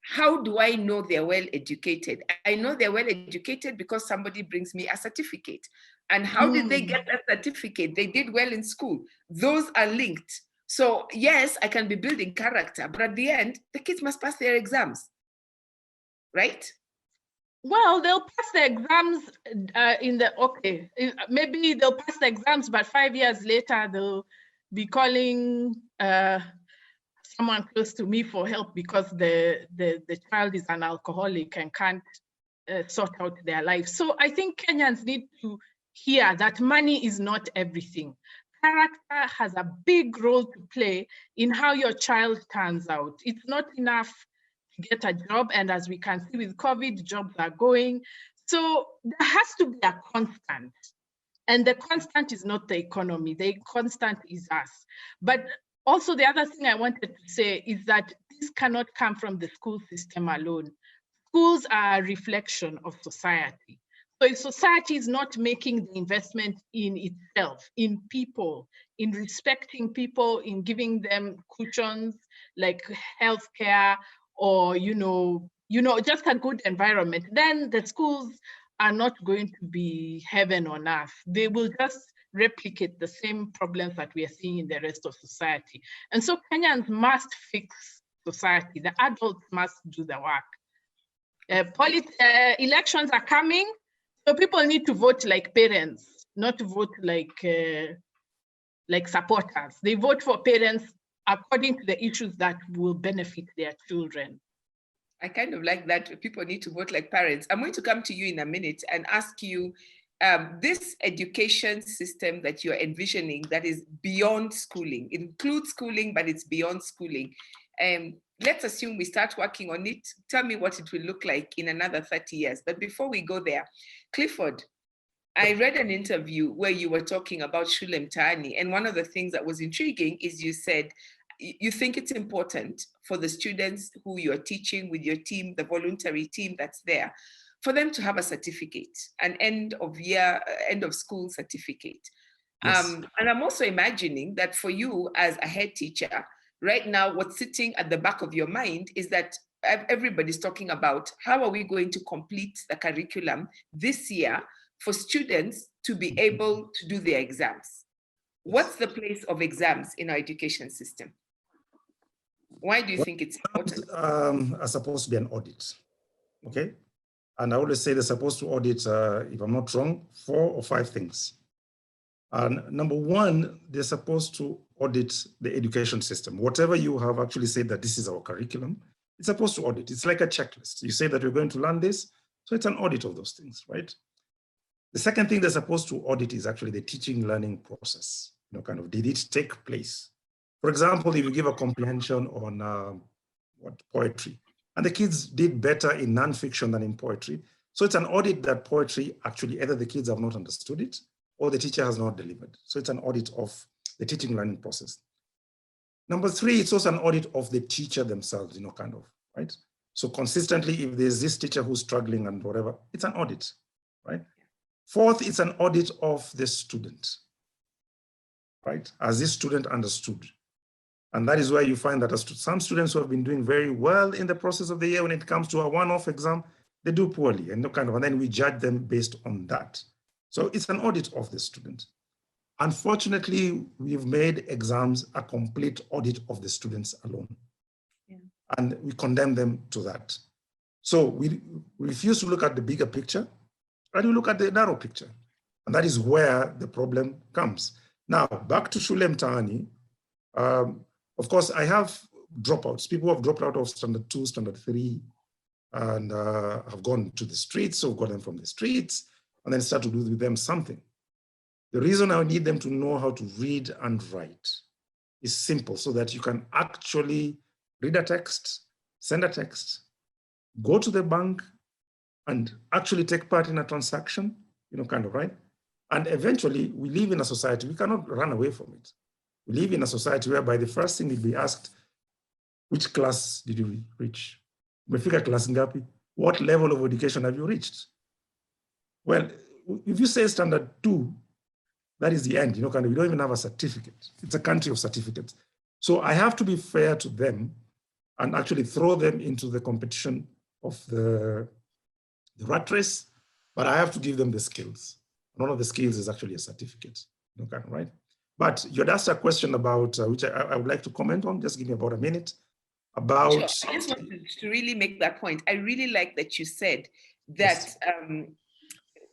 How do I know they're well educated? I know they're well educated because somebody brings me a certificate. And how did they get that certificate? They did well in school. Those are linked. So yes, I can be building character, but at the end, the kids must pass their exams, right? Well, they'll pass the exams maybe they'll pass the exams, but 5 years later, they'll be calling someone close to me for help because the child is an alcoholic and can't sort out their life. So I think Kenyans need to hear that money is not everything. Character has a big role to play in how your child turns out. It's not enough to get a job, and as we can see with COVID, jobs are going. So there has to be a constant. And the constant is not the economy, the constant is us. But also the other thing I wanted to say is that this cannot come from the school system alone. Schools are a reflection of society. So if society is not making the investment in itself, in people, in respecting people, in giving them cushions like healthcare or, just a good environment, then the schools are not going to be heaven on earth. They will just replicate the same problems that we are seeing in the rest of society. And so Kenyans must fix society. The adults must do the work. Elections are coming, so people need to vote like parents, not to vote like supporters. They vote for parents according to the issues that will benefit their children. I kind of like that. People need to vote like parents. I'm going to come to you in a minute and ask you, this education system that you're envisioning that is beyond schooling, it includes schooling, but it's beyond schooling. Let's assume we start working on it. Tell me what it will look like in another 30 years. But before we go there, Clifford, I read an interview where you were talking about Shule Mtaani, and one of the things that was intriguing is you said, you think it's important for the students who you're teaching with your team, the voluntary team that's there, for them to have a certificate, an end of school certificate. Yes. And I'm also imagining that for you as a head teacher, right now, what's sitting at the back of your mind is that everybody's talking about how are we going to complete the curriculum this year for students to be able to do their exams. What's the place of exams in our education system? Why do you think it's important? Are supposed to be an audit, okay? And I always say they're supposed to audit, if I'm not wrong, 4 or 5 things. And number one, they're supposed to audit the education system. Whatever you have actually said that this is our curriculum, it's supposed to audit. It's like a checklist. You say that we're going to learn this, so it's an audit of those things, right? The second thing they're supposed to audit is actually the teaching learning process. Did it take place? For example, if you give a comprehension on poetry, And the kids did better in nonfiction than in poetry. So it's an audit that poetry actually, either the kids have not understood it or the teacher has not delivered. So it's an audit of the teaching learning process. Number three, it's also an audit of the teacher themselves, you know, kind of, right? So consistently, if there's this teacher who's struggling and whatever, it's an audit, right? Fourth, it's an audit of the student, right? As this student understood. And that is where you find that some students who have been doing very well in the process of the year, when it comes to a one-off exam, they do poorly and then we judge them based on that. So it's an audit of the student. Unfortunately, we've made exams a complete audit of the students alone. Yeah. And we condemn them to that. So we refuse to look at the bigger picture, and we look at the narrow picture. And that is where the problem comes. Now, back to Shule Mtaani. Of course, I have dropouts. People who have dropped out of standard 2, standard 3, and have gone to the streets, so got them from the streets, and then start to do with them something. The reason I need them to know how to read and write is simple, so that you can actually read a text, send a text, go to the bank, and actually take part in a transaction, you know, kind of, right? And eventually, we live in a society, we cannot run away from it. We live in a society whereby the first thing you'd be asked, which class did you reach? Umefika class ngapi? What level of education have you reached? Well, if you say standard 2, that is the end, you know, kind of, we don't even have a certificate. It's a country of certificates. So I have to be fair to them and actually throw them into the competition of the rat race, but I have to give them the skills. One of the skills is actually a certificate, you know, kind of, right? But you'd asked a question about, which I would like to comment on, just give me about a minute, about... Sure. I just wanted to really make that point. I really like that you said that yes.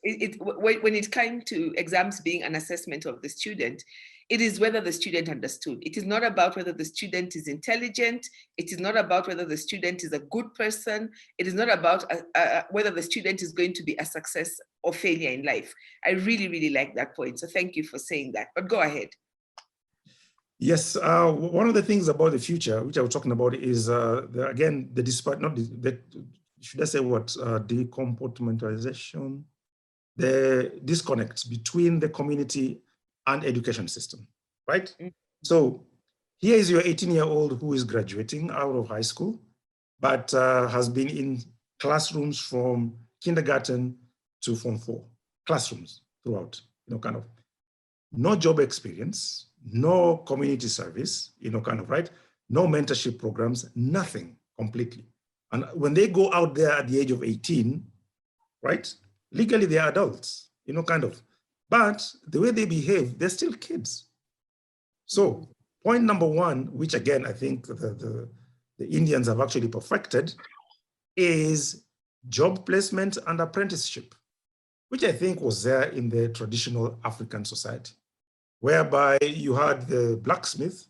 When it came to exams being an assessment of the student, it is whether the student understood. It is not about whether the student is intelligent. It is not about whether the student is a good person. It is not about whether the student is going to be a success or failure in life. I really, really like that point. So thank you for saying that, but go ahead. Yes, one of the things about the future, which I was talking about, is again, the despite, not the, should I say what, decompartmentalization, the disconnect between the community and education system, right? Mm-hmm. So here is your 18-year-old who is graduating out of high school, but has been in classrooms from kindergarten to Form 4, classrooms throughout, you know, kind of, no job experience, no community service, you know, kind of, right? No mentorship programs, nothing completely. And when they go out there at the age of 18, right? Legally, they are adults, you know, kind of. But the way they behave, they're still kids. So point number one, which again, I think the Indians have actually perfected, is job placement and apprenticeship, which I think was there in the traditional African society, whereby you had the blacksmith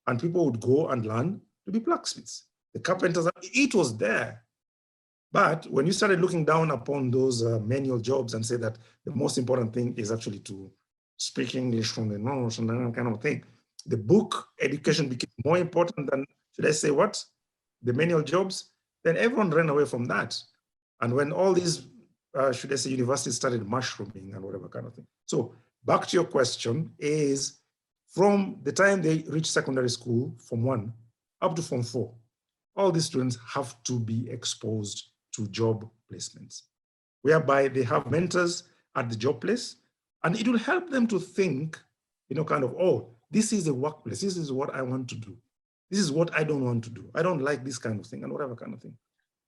and people would go and learn to be blacksmiths. The carpenters, it was there. But when you started looking down upon those manual jobs and say that the most important thing is actually to speak English from the nose and that kind of thing, the book education became more important than, should I say what? The manual jobs, then everyone ran away from that. And when all these, should I say, universities started mushrooming and whatever kind of thing. So back to your question is, from the time they reach secondary school, Form 1, up to Form 4, all these students have to be exposed to job placements, whereby they have mentors at the job place, and it will help them to think, you know, kind of, oh, this is a workplace, this is what I want to do. This is what I don't want to do. I don't like this kind of thing and whatever kind of thing.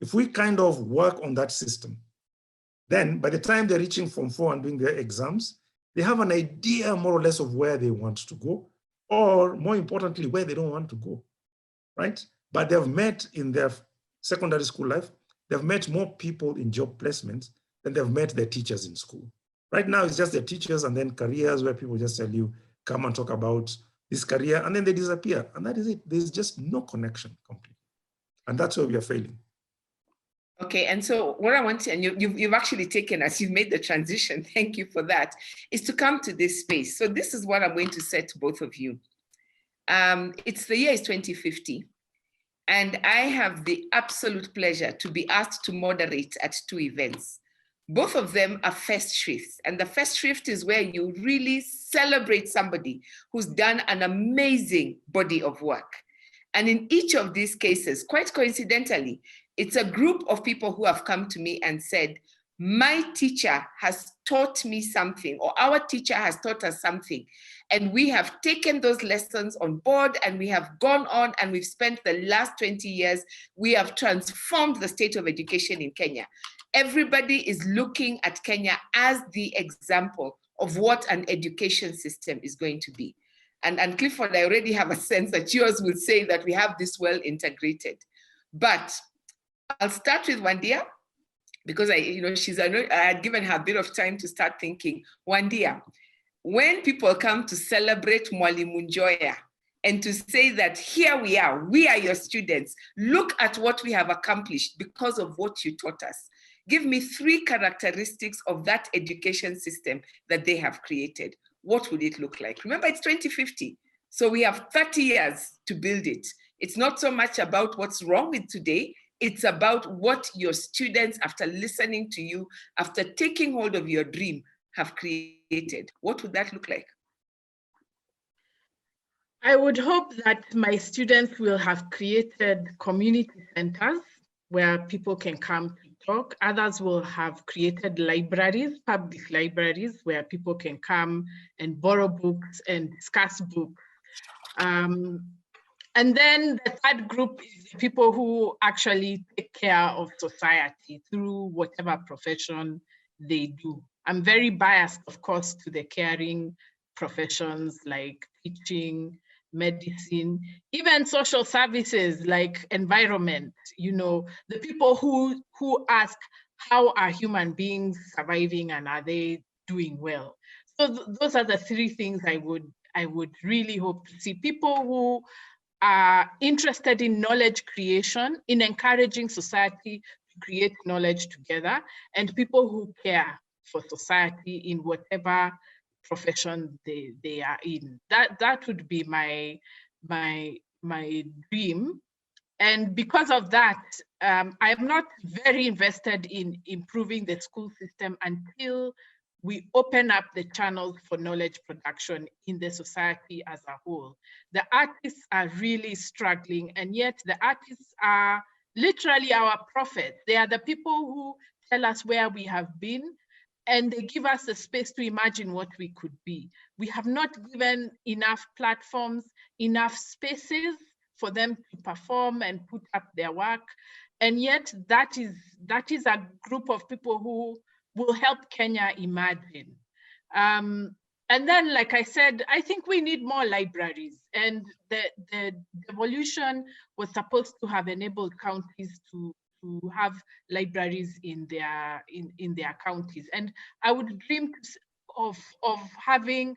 If we kind of work on that system, then by the time they're reaching Form 4 and doing their exams, they have an idea more or less of where they want to go, or more importantly, where they don't want to go, right? But they've met in their secondary school life, they've met more people in job placements than they've met their teachers in school. Right now, it's just their teachers and then careers where people just tell you, come and talk about this career, and then they disappear. And that is it. There's just no connection completely. And that's where we are failing. Okay, and so what I want to, and you've actually taken us, you've made the transition, thank you for that, is to come to this space. So this is what I'm going to say to both of you. It's the year is 2050. And I have the absolute pleasure to be asked to moderate at 2 events. Both of them are first shifts. And the first shift is where you really celebrate somebody who's done an amazing body of work. And in each of these cases, quite coincidentally, it's a group of people who have come to me and said, my teacher has taught me something, or our teacher has taught us something. And we have taken those lessons on board, and we have gone on, and we've spent the last 20 years, we have transformed the state of education in Kenya. Everybody is looking at Kenya as the example of what an education system is going to be. And Clifford, I already have a sense that yours will say that we have this well integrated. But I'll start with Wandia, because I had given her a bit of time to start thinking. Wandia, when people come to celebrate Mwalimu Njoya and to say that here we are your students, look at what we have accomplished because of what you taught us. Give me 3 characteristics of that education system that they have created. What would it look like? Remember, it's 2050. So we have 30 years to build it. It's not so much about what's wrong with today. It's about what your students, after listening to you, after taking hold of your dream, have created. What would that look like? I would hope that my students will have created community centers where people can come to talk. Others will have created libraries, public libraries, where people can come and borrow books and discuss books. And then the third group is people who actually take care of society through whatever profession they do. I'm very biased, of course, to the caring professions like teaching, medicine, even social services like environment. The people who ask, how are human beings surviving and are they doing well? So those are the 3 things I would really hope to see. People who are interested in knowledge creation, in encouraging society to create knowledge together, and people who care for society in whatever profession they are in. That would be my dream. And because of that, I'm not very invested in improving the school system until we open up the channels for knowledge production in the society as a whole. The artists are really struggling, and yet the artists are literally our prophets. They are the people who tell us where we have been, and they give us the space to imagine what we could be. We have not given enough platforms, enough spaces for them to perform and put up their work. And yet that is a group of people who will help Kenya imagine. And then, like I said, I think we need more libraries. And the devolution was supposed to have enabled counties to have libraries in their counties. And I would dream of having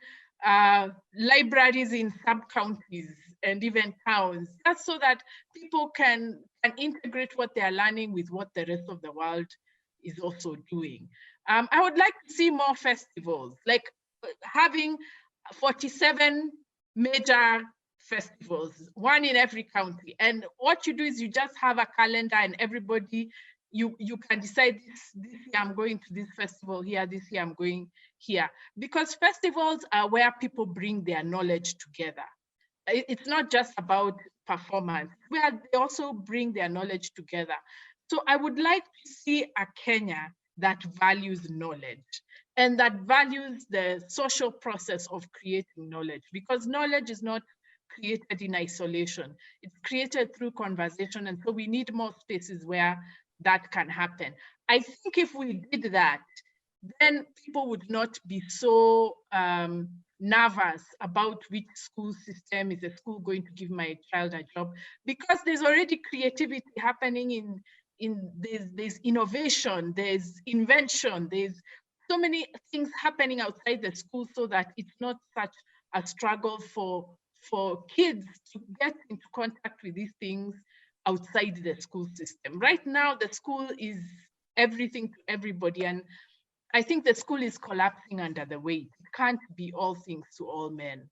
libraries in sub-counties and even towns. That's so that people can integrate what they are learning with what the rest of the world is also doing. I would like to see more festivals, like having 47 major festivals, 1 in every county. And what you do is you just have a calendar, and everybody, you can decide this year I'm going to this festival here, this year I'm going here. Because festivals are where people bring their knowledge together. It's not just about performance, where they also bring their knowledge together. So I would like to see a Kenya that values knowledge and that values the social process of creating knowledge, because knowledge is not created in isolation. It's created through conversation, and so we need more spaces where that can happen. I think if we did that, then people would not be so nervous about which school system. Is a school going to give my child a job? Because there's already creativity happening there's innovation, there's invention, there's so many things happening outside the school, so that it's not such a struggle for kids to get into contact with these things outside the school system. Right now, the school is everything to everybody, and I think the school is collapsing under the weight. It can't be all things to all men.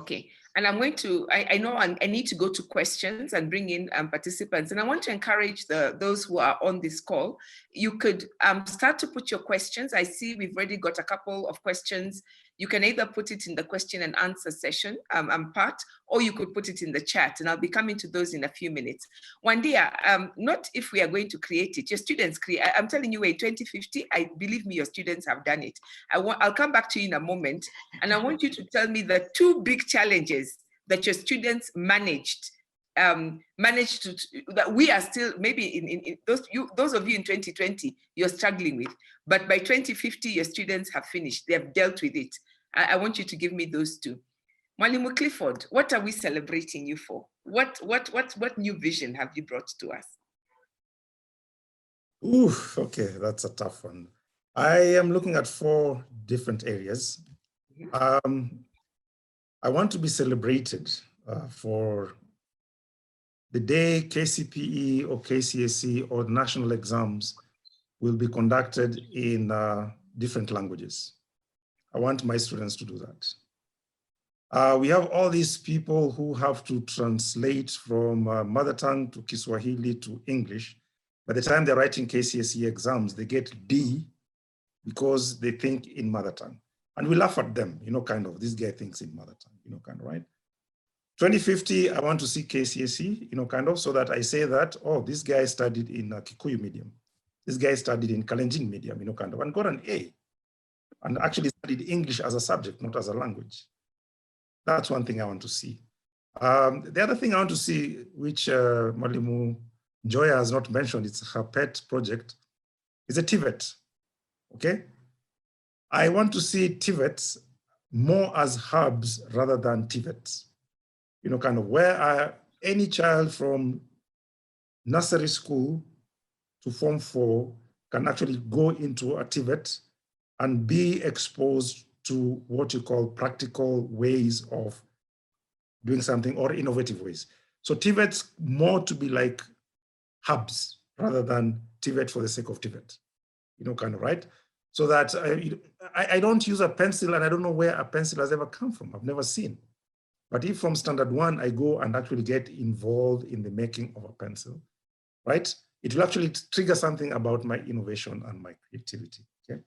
Okay, and I'm going to, I know I need to go to questions and bring in participants, and I want to encourage those who are on this call. You could start to put your questions. I see we've already got a couple of questions. You can either put it in the question and answer session part, or you could put it in the chat, and I'll be coming to those in a few minutes. Wandia, not if we are going to create it, your students create, I'm telling you, in 2050, I believe me, your students have done it. I'll come back to you in a moment, and I want you to tell me the 2 big challenges that your students managed to, that we are still, maybe in those of you in 2020, you're struggling with, but by 2050, your students have finished, they have dealt with it. I want you to give me those 2. Mwalimu Clifford, what are we celebrating you for? What new vision have you brought to us? Ooh, okay, that's a tough one. I am looking at 4 different areas. I want to be celebrated for the day KCPE or KCSE or national exams will be conducted in different languages. I want my students to do that. We have all these people who have to translate from mother tongue to Kiswahili to English. By the time they're writing KCSE exams, they get D because they think in mother tongue. And we laugh at them, kind of, this guy thinks in mother tongue, kind of, right? 2050, I want to see KCSE, kind of, so that I say that, oh, this guy studied in Kikuyu medium. This guy studied in Kalenjin medium, kind of, and got an A. And actually studied English as a subject, not as a language. That's one thing I want to see. The other thing I want to see, which Mwalimu Joya has not mentioned, it's her pet project, is a TVET, okay? I want to see TVETs more as hubs rather than TVETs. Kind of where any child from nursery school to Form 4 can actually go into a TVET and be exposed to what you call practical ways of doing something or innovative ways. So TVETs more to be like hubs rather than TVET for the sake of TVET, kind of, right? So that I don't use a pencil and I don't know where a pencil has ever come from. I've never seen. But if from standard 1, I go and actually get involved in the making of a pencil, right? It will actually trigger something about my innovation and my creativity, okay?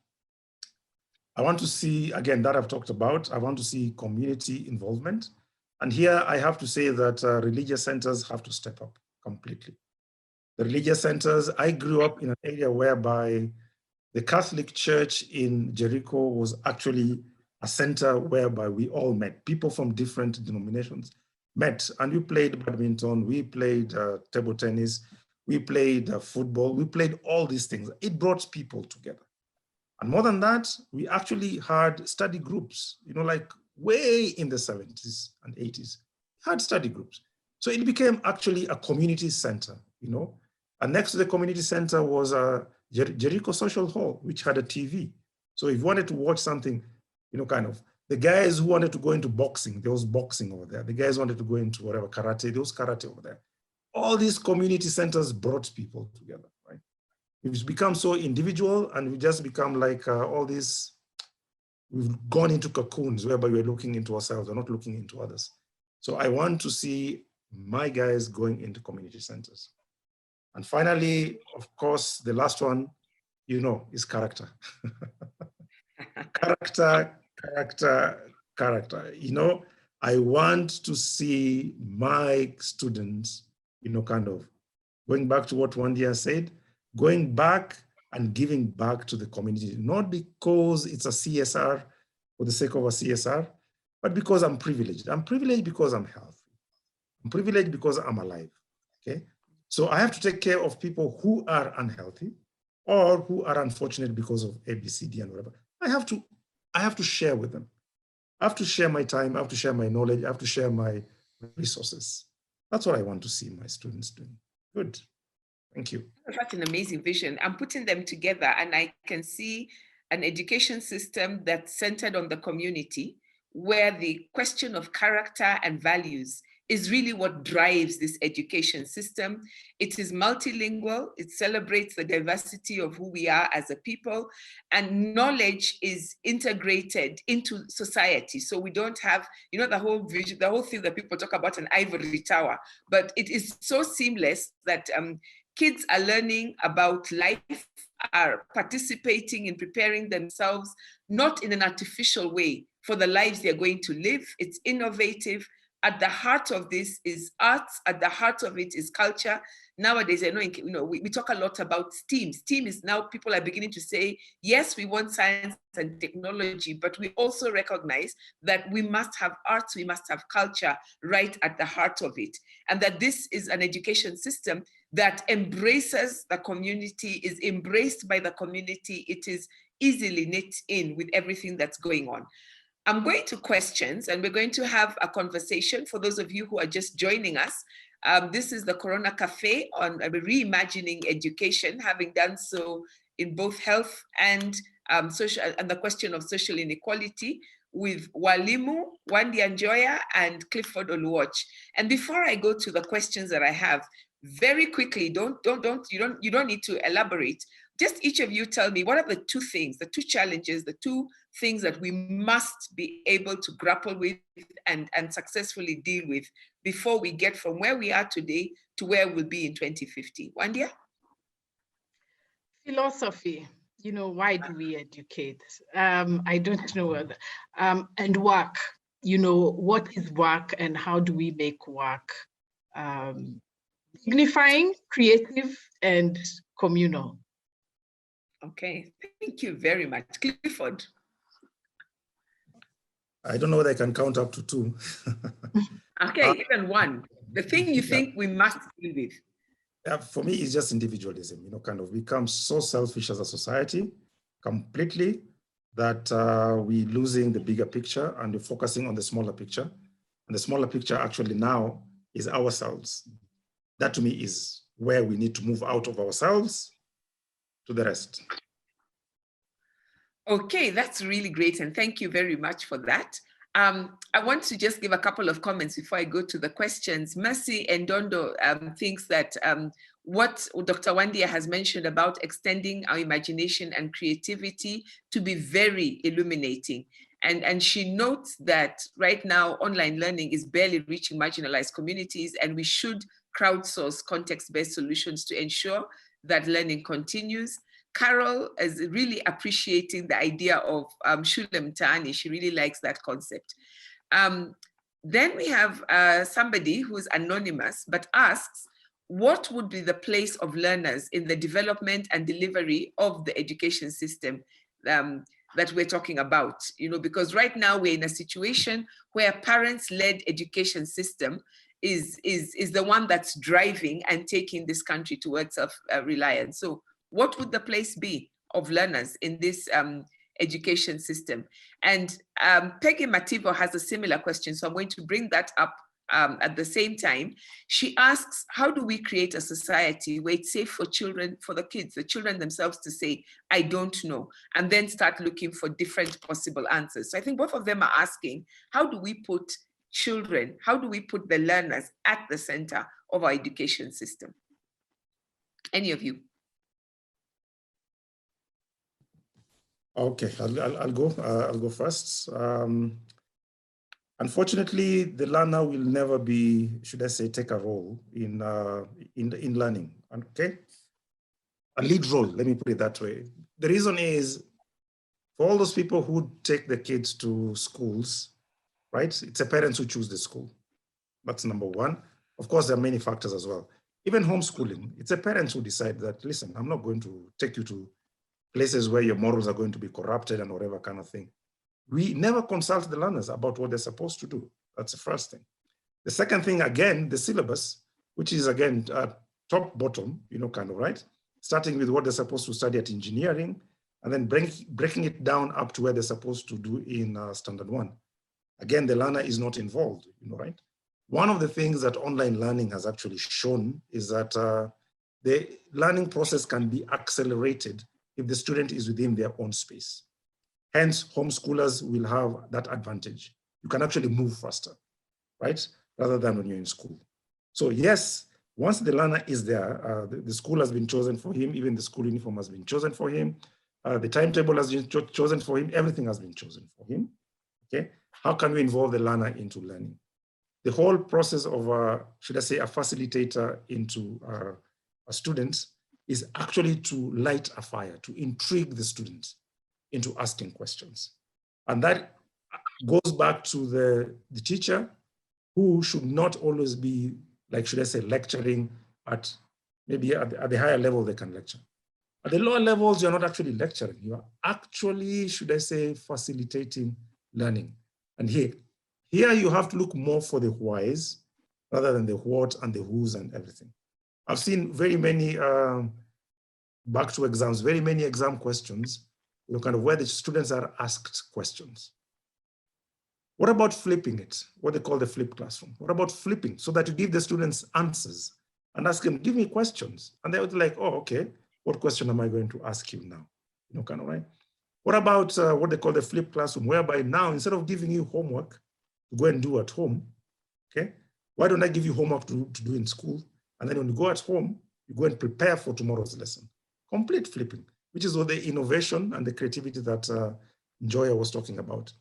I want to see, again, that I've talked about, I want to see community involvement. And here I have to say that religious centers have to step up completely. The religious centers, I grew up in an area whereby the Catholic Church in Jericho was actually a center whereby we all met. People from different denominations met, and we played badminton, we played table tennis, we played football, we played all these things. It brought people together. And more than that, we actually had study groups, like way in the 70s and 80s, had study groups. So it became actually a community center, And next to the community center was a Jericho Social Hall, which had a TV. So if you wanted to watch something, kind of, the guys who wanted to go into boxing, there was boxing over there. The guys wanted to go into whatever, karate, there was karate over there. All these community centers brought people together, right? We've become so individual and we just become like all these, we've gone into cocoons whereby we're looking into ourselves, we're not looking into others. So I want to see my guys going into community centers. And finally, of course, the last one, is character. Character. I want to see my students, kind of going back to what Wandia said, going back and giving back to the community, not because it's a CSR for the sake of a CSR, but because I'm privileged. I'm privileged because I'm healthy. I'm privileged because I'm alive, okay? So I have to take care of people who are unhealthy or who are unfortunate because of A, B, C, D, and whatever. I have to share with them. I have to share my time. I have to share my knowledge. I have to share my resources. That's what I want to see my students doing. Good. Thank you. That's an amazing vision. I'm putting them together and I can see an education system that's centered on the community where the question of character and values is really what drives this education system. It is multilingual, it celebrates the diversity of who we are as a people, and knowledge is integrated into society. So we don't have, you know, the whole vision, the whole thing that people talk about, an ivory tower, but it is so seamless that kids are learning about life, are participating in preparing themselves, not in an artificial way, for the lives they're going to live. It's innovative. At the heart of this is arts. At the heart of it is culture. Nowadays, I know, we talk a lot about STEAM. STEAM is now, people are beginning to say, yes, we want science and technology, but we also recognize that we must have arts, we must have culture right at the heart of it. And that this is an education system that embraces the community, is embraced by the community. It is easily knit in with everything that's going on. I'm going to questions, and we're going to have a conversation for those of you who are just joining us. This is the Corona Café on reimagining education, having done so in both health and social, and the question of social inequality, with Walimu, Wandi Anjoya, and Clifford Oluoch. And before I go to the questions that I have, very quickly, you don't need to elaborate. Just each of you tell me, what are the two things, the two challenges, the two things that we must be able to grapple with and successfully deal with before we get from where we are today to where we'll be in 2050? Wandia? Philosophy. You know, why do we educate? I don't know whether, and work. You know, what is work and how do we make work dignifying, creative, and communal? Okay, thank you very much. Clifford. I don't know whether I can count up to two. Okay, even one. The thing you think we must deal with. Yeah, for me, it's just individualism, you know, kind of become so selfish as a society completely that we're losing the bigger picture and we're focusing on the smaller picture. And the smaller picture actually now is ourselves. That to me is where we need to move out of ourselves to the rest. Okay, that's really great. And thank you very much for that. I want to just give a couple of comments before I go to the questions. Mercy Ndondo thinks that what Dr. Wandia has mentioned about extending our imagination and creativity to be very illuminating. And she notes that right now online learning is barely reaching marginalized communities, and we should crowdsource context-based solutions to ensure that learning continues. Carol is really appreciating the idea of Shule Mtaani. She really likes that concept. Then we have somebody who's anonymous but asks, what would be the place of learners in the development and delivery of the education system that we're talking about? You know, because right now we're in a situation where parents-led education system is the one that's driving and taking this country towards self-reliance. So what would the place be of learners in this education system? And Peggy Mativo has a similar question, so I'm going to bring that up at the same time. She asks, how do we create a society where it's safe for children, for the kids, the children themselves to say, I don't know, and then start looking for different possible answers? So I think both of them are asking, how do we put children, how do we put the learners at the center of our education system? Any of you? Okay, I'll go first. Unfortunately, the learner will never be, should I say, take a role in learning. Okay, a lead role. Let me put it that way. The reason is, for all those people who take the kids to schools, right? It's the parents who choose the school. That's number one. Of course, there are many factors as well. Even homeschooling, it's the parents who decide that, listen, I'm not going to take you to places where your morals are going to be corrupted and whatever kind of thing. We never consult the learners about what they're supposed to do. That's the first thing. The second thing, again, the syllabus, which is again, top bottom, you know, kind of, right? Starting with what they're supposed to study at engineering, and then breaking it down up to where they're supposed to do in standard one. Again, the learner is not involved, you know, right? One of the things that online learning has actually shown is that the learning process can be accelerated if the student is within their own space. Hence, homeschoolers will have that advantage. You can actually move faster, right? rather than when you're in school. So yes, once the learner is there, the school has been chosen for him, even the school uniform has been chosen for him, the timetable has been chosen for him, everything has been chosen for him, okay? How can we involve the learner into learning? The whole process of, should I say, a facilitator into a student is actually to light a fire, to intrigue the students into asking questions. And that goes back to the teacher, who should not always be, like, should I say, lecturing at maybe at the higher level they can lecture. At the lower levels, you're not actually lecturing. You are actually, should I say, facilitating learning. And here you have to look more for the whys rather than the what and the who's and everything. I've seen very many, back to exams, very many exam questions, kind of where the students are asked questions. What about flipping it? What they call the flipped classroom. What about flipping so that you give the students answers and ask them, give me questions. And they would be like, oh, okay, what question am I going to ask you now? Kind of, right? What about what they call the flipped classroom, whereby now, instead of giving you homework to go and do at home, okay, why don't I give you homework to do in school? And then when you go at home, you go and prepare for tomorrow's lesson. Complete flipping, which is what the innovation and the creativity that Joya was talking about.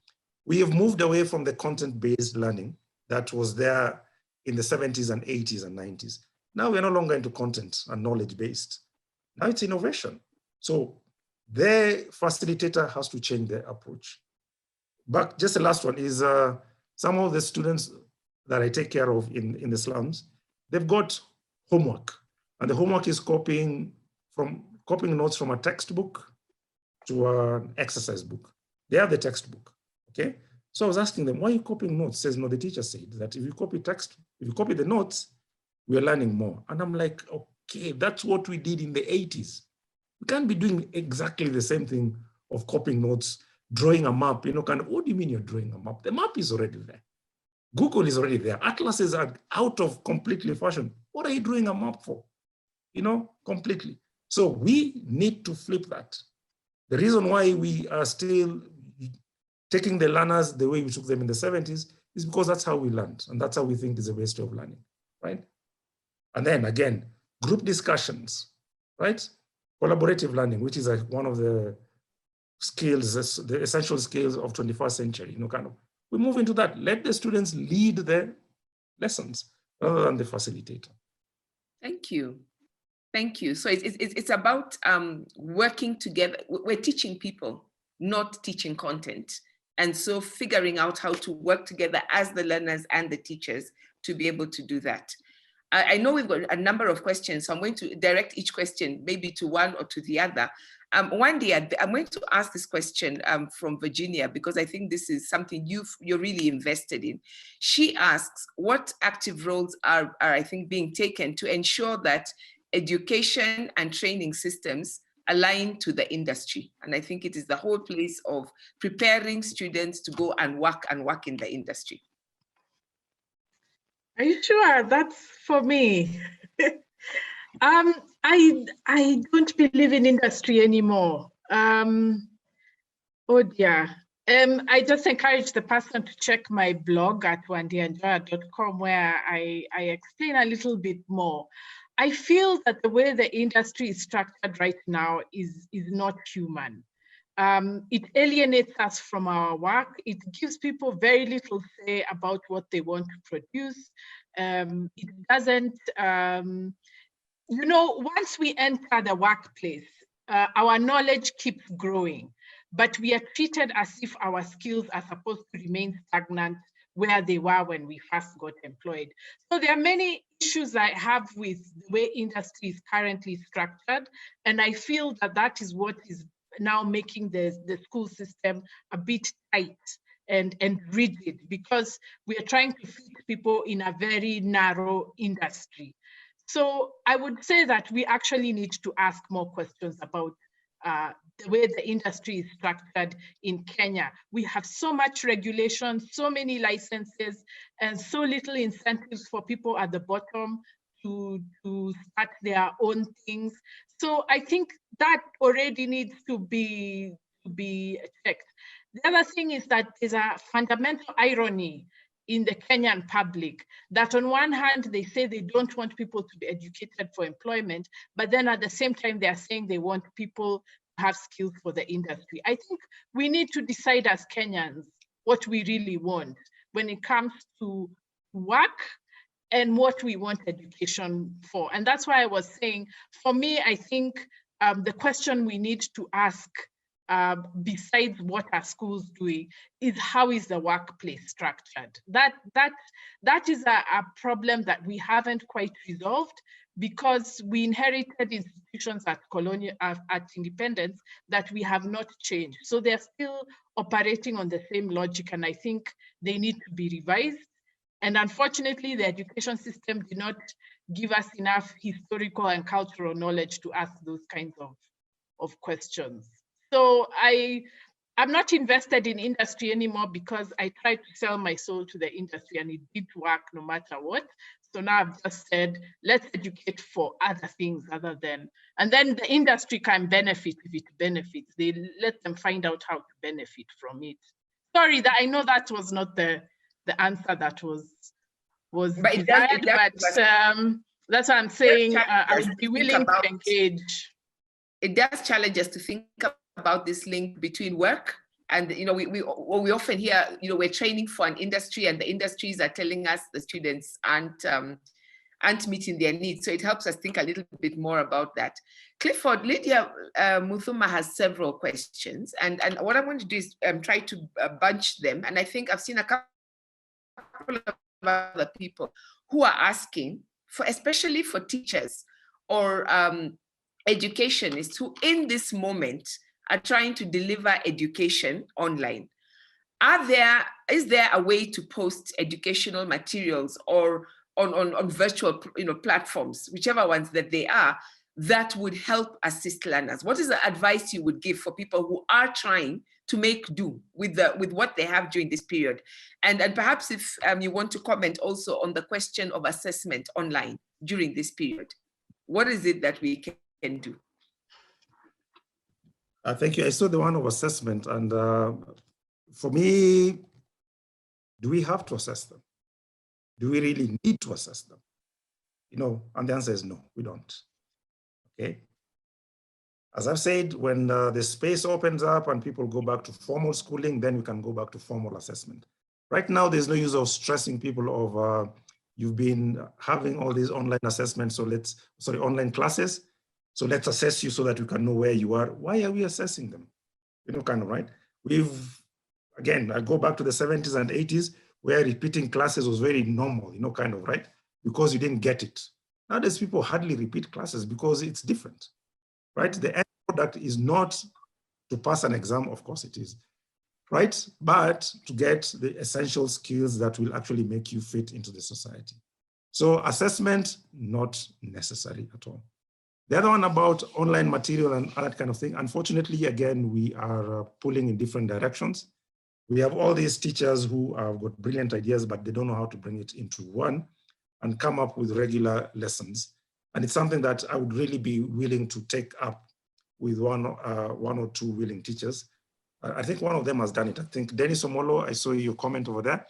We have moved away from the content-based learning that was there in the 70s and 80s and 90s. Now we're no longer into content and knowledge-based. Now it's innovation. So the facilitator has to change their approach. But just the last one is some of the students that I take care of in the slums, they've got homework. And the homework is copying notes from a textbook to an exercise book. They have the textbook. Okay, so I was asking them, why are you copying notes? Says, no, the teacher said that if you copy the notes, we're learning more. And I'm like, okay, that's what we did in the 80s. We can't be doing exactly the same thing of copying notes, drawing a map, kind of, what do you mean you're drawing a map? The map is already there. Google is already there. Atlases are out of completely fashion. What are you drawing a map for? Completely. So we need to flip that. The reason why we are still taking the learners the way we took them in the 70s is because that's how we learned, and that's how we think is the best way of learning, right? And then again, group discussions, right? Collaborative learning, which is one of the skills, the essential skills of 21st century, kind of. We move into that. Let the students lead their lessons rather than the facilitator. Thank you. Thank you. So it's about working together. We're teaching people, not teaching content. And so figuring out how to work together as the learners and the teachers to be able to do that. I know we've got a number of questions, so I'm going to direct each question maybe to one or to the other. Wendy, I'm going to ask this question from Virginia, because I think this is something you're really invested in. She asks, what active roles are I think being taken to ensure that education and training systems align to the industry? And I think it is the whole place of preparing students to go and work in the industry. Are you sure that's for me? I don't believe in industry anymore. Oh dear. I just encourage the person to check my blog at wandianjoya.com, where I explain a little bit more. I feel that the way the industry is structured right now is not human. It alienates us from our work. It gives people very little say about what they want to produce. It doesn't, once we enter the workplace, our knowledge keeps growing, but we are treated as if our skills are supposed to remain stagnant where they were when we first got employed. So there are many issues I have with the way industry is currently structured, and I feel that is what is now making the school system a bit tight and rigid, because we are trying to fit people in a very narrow industry. So I would say that we actually need to ask more questions about the way the industry is structured in Kenya. We have so much regulation, so many licenses, and so little incentives for people at the bottom to start their own things. So I think that already needs to be checked. The other thing is that there's a fundamental irony in the Kenyan public, that on one hand, they say they don't want people to be educated for employment, but then at the same time, they are saying they want people to have skills for the industry. I think we need to decide as Kenyans what we really want when it comes to work and what we want education for. And that's why I was saying, for me, I think the question we need to ask besides what are schools doing is how is the workplace structured? That is a problem that we haven't quite resolved, because we inherited institutions at independence that we have not changed. So they're still operating on the same logic, and I think they need to be revised. And unfortunately, the education system did not give us enough historical and cultural knowledge to ask those kinds of questions. So I'm not invested in industry anymore, because I tried to sell my soul to the industry and it did work no matter what. So now I've just said, let's educate for other things other than, and then the industry can benefit if it benefits. They let them find out how to benefit from it. Sorry, that I know that was not the answer that was desired, but that's what I'm saying. I would be willing to engage. It does challenge us to think about this link between work and, you know, we often hear, you know, we're training for an industry and the industries are telling us the students aren't meeting their needs. So it helps us think a little bit more about that. Clifford, Lydia Muthuma has several questions, and what I'm going to do is try to bunch them. And I think I've seen a couple of other people who are asking for, especially for teachers or educationists who in this moment are trying to deliver education online. Is there a way to post educational materials or on virtual, you know, platforms, whichever ones that they are, that would help assist learners? What is the advice you would give for people who are trying to make do with what they have during this period? And perhaps if you want to comment also on the question of assessment online during this period, what is it that we can do? Thank you. I saw the one of assessment, and for me, do we have to assess them? Do we really need to assess them? You know, and the answer is no, we don't. Okay. As I've said, when the space opens up and people go back to formal schooling, then we can go back to formal assessment. Right now, there's no use of stressing people of you've been having all these online assessments, online classes. So let's assess you so that we can know where you are. Why are we assessing them? You know, kind of, right? Again, I go back to the 70s and 80s where repeating classes was very normal, you know, kind of, right? Because you didn't get it. Nowadays, people hardly repeat classes because it's different, right? The end product is not to pass an exam, of course it is, right? But to get the essential skills that will actually make you fit into the society. So assessment, not necessary at all. The other one about online material and that kind of thing, unfortunately, again, we are pulling in different directions. We have all these teachers who have got brilliant ideas, but they don't know how to bring it into one and come up with regular lessons. And it's something that I would really be willing to take up with one or two willing teachers. I think one of them has done it. I think Dennis Omolo, I saw your comment over there.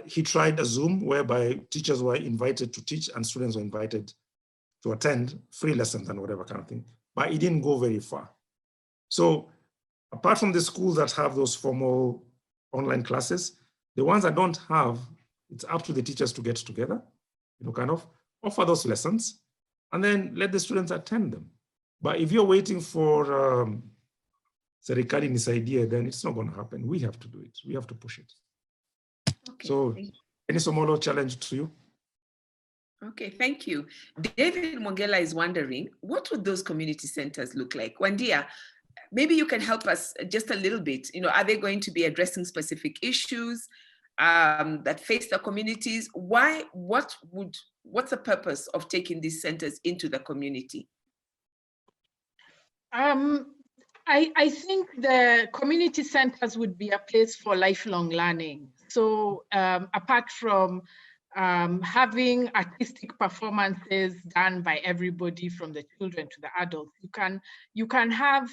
He tried a Zoom whereby teachers were invited to teach and students were invited to attend free lessons and whatever kind of thing, but it didn't go very far. So apart from the schools that have those formal online classes, the ones that don't have, it's up to the teachers to get together, you know, kind of offer those lessons and then let the students attend them. But if you're waiting for Serikali in this idea, then it's not going to happen. We have to do it. We have to push it. Okay. So any Somolo challenge to you? Okay, thank you. David Mongela is wondering, what would those community centers look like? Wandia, maybe you can help us just a little bit. You know, are they going to be addressing specific issues that face the communities? What's the purpose of taking these centers into the community? I think the community centers would be a place for lifelong learning. So apart from having artistic performances done by everybody from the children to the adults, you can have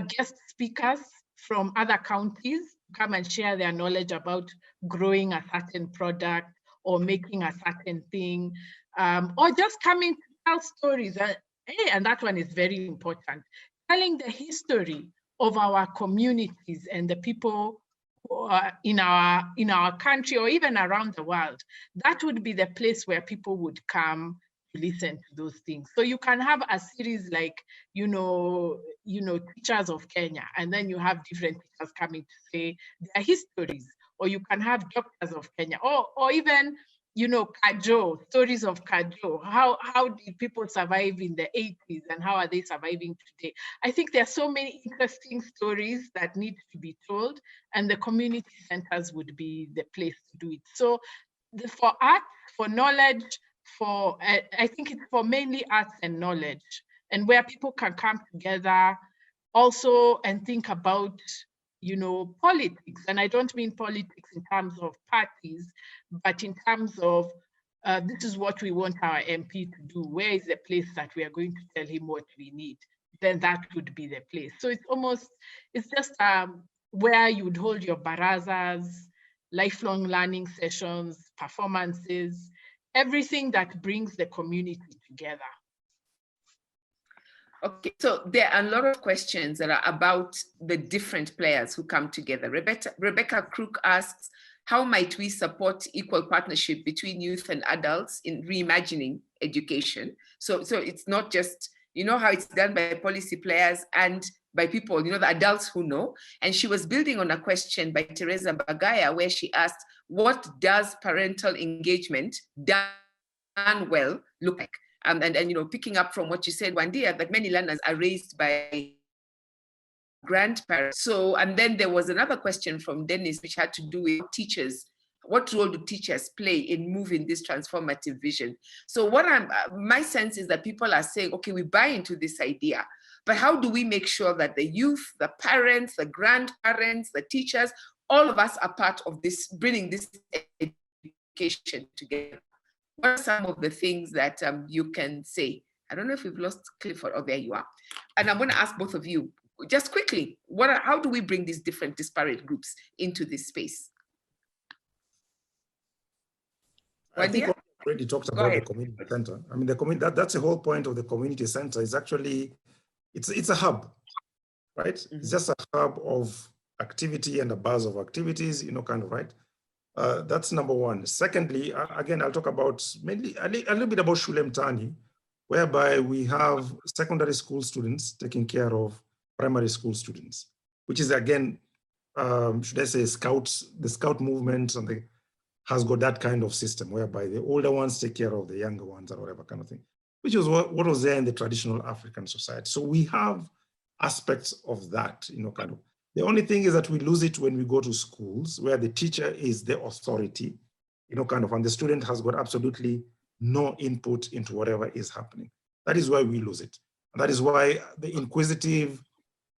guest speakers from other counties come and share their knowledge about growing a certain product or making a certain thing, or just coming to tell stories. And that one is very important. Telling the history of our communities and the people in our country or even around the world. That would be the place where people would come to listen to those things. So you can have a series like, Teachers of Kenya, and then you have different teachers coming to say their histories, or you can have Doctors of Kenya, or even, Kajo, stories of Kajo. How did people survive in the 80s and how are they surviving today? I think there are so many interesting stories that need to be told, and the community centers would be the place to do it. So for art, for knowledge, I think it's for mainly arts and knowledge, and where people can come together also and think about, politics. And I don't mean politics in terms of parties, but in terms of this is what we want our MP to do. Where is the place that we are going to tell him what we need? Then that would be the place. So it's just where you would hold your barazas, lifelong learning sessions, performances, everything that brings the community together. Okay, so there are a lot of questions that are about the different players who come together. Rebecca Crook asks, how might we support equal partnership between youth and adults in reimagining education? So it's not just, how it's done by policy players and by people, the adults who know. And she was building on a question by Teresa Bagaya, where she asked, what does parental engagement done well look like? And picking up from what you said, Wandia, that many learners are raised by grandparents. So, and then there was another question from Dennis, which had to do with teachers. What role do teachers play in moving this transformative vision? So my sense is that people are saying, okay, we buy into this idea, but how do we make sure that the youth, the parents, the grandparents, the teachers, all of us are part of this, bringing this education together? What are some of the things that you can say? I don't know if we've lost Clifford. Oh, there you are. And I'm going to ask both of you, just quickly, how do we bring these different disparate groups into this space? I think we already talked about the community center. I mean, that's the whole point of the community center. Is actually, it's a hub, right? Mm-hmm. It's just a hub of activity and a buzz of activities, right? That's number one. Secondly, again, I'll talk about mainly a little bit about Shule Mtaani, whereby we have secondary school students taking care of primary school students, which is, again, should I say, the scout movement has got that kind of system whereby the older ones take care of the younger ones or whatever kind of thing, which is what was there in the traditional African society. So we have aspects of that, kind of. The only thing is that we lose it when we go to schools where the teacher is the authority, kind of, and the student has got absolutely no input into whatever is happening. That is why we lose it. And that is why the inquisitive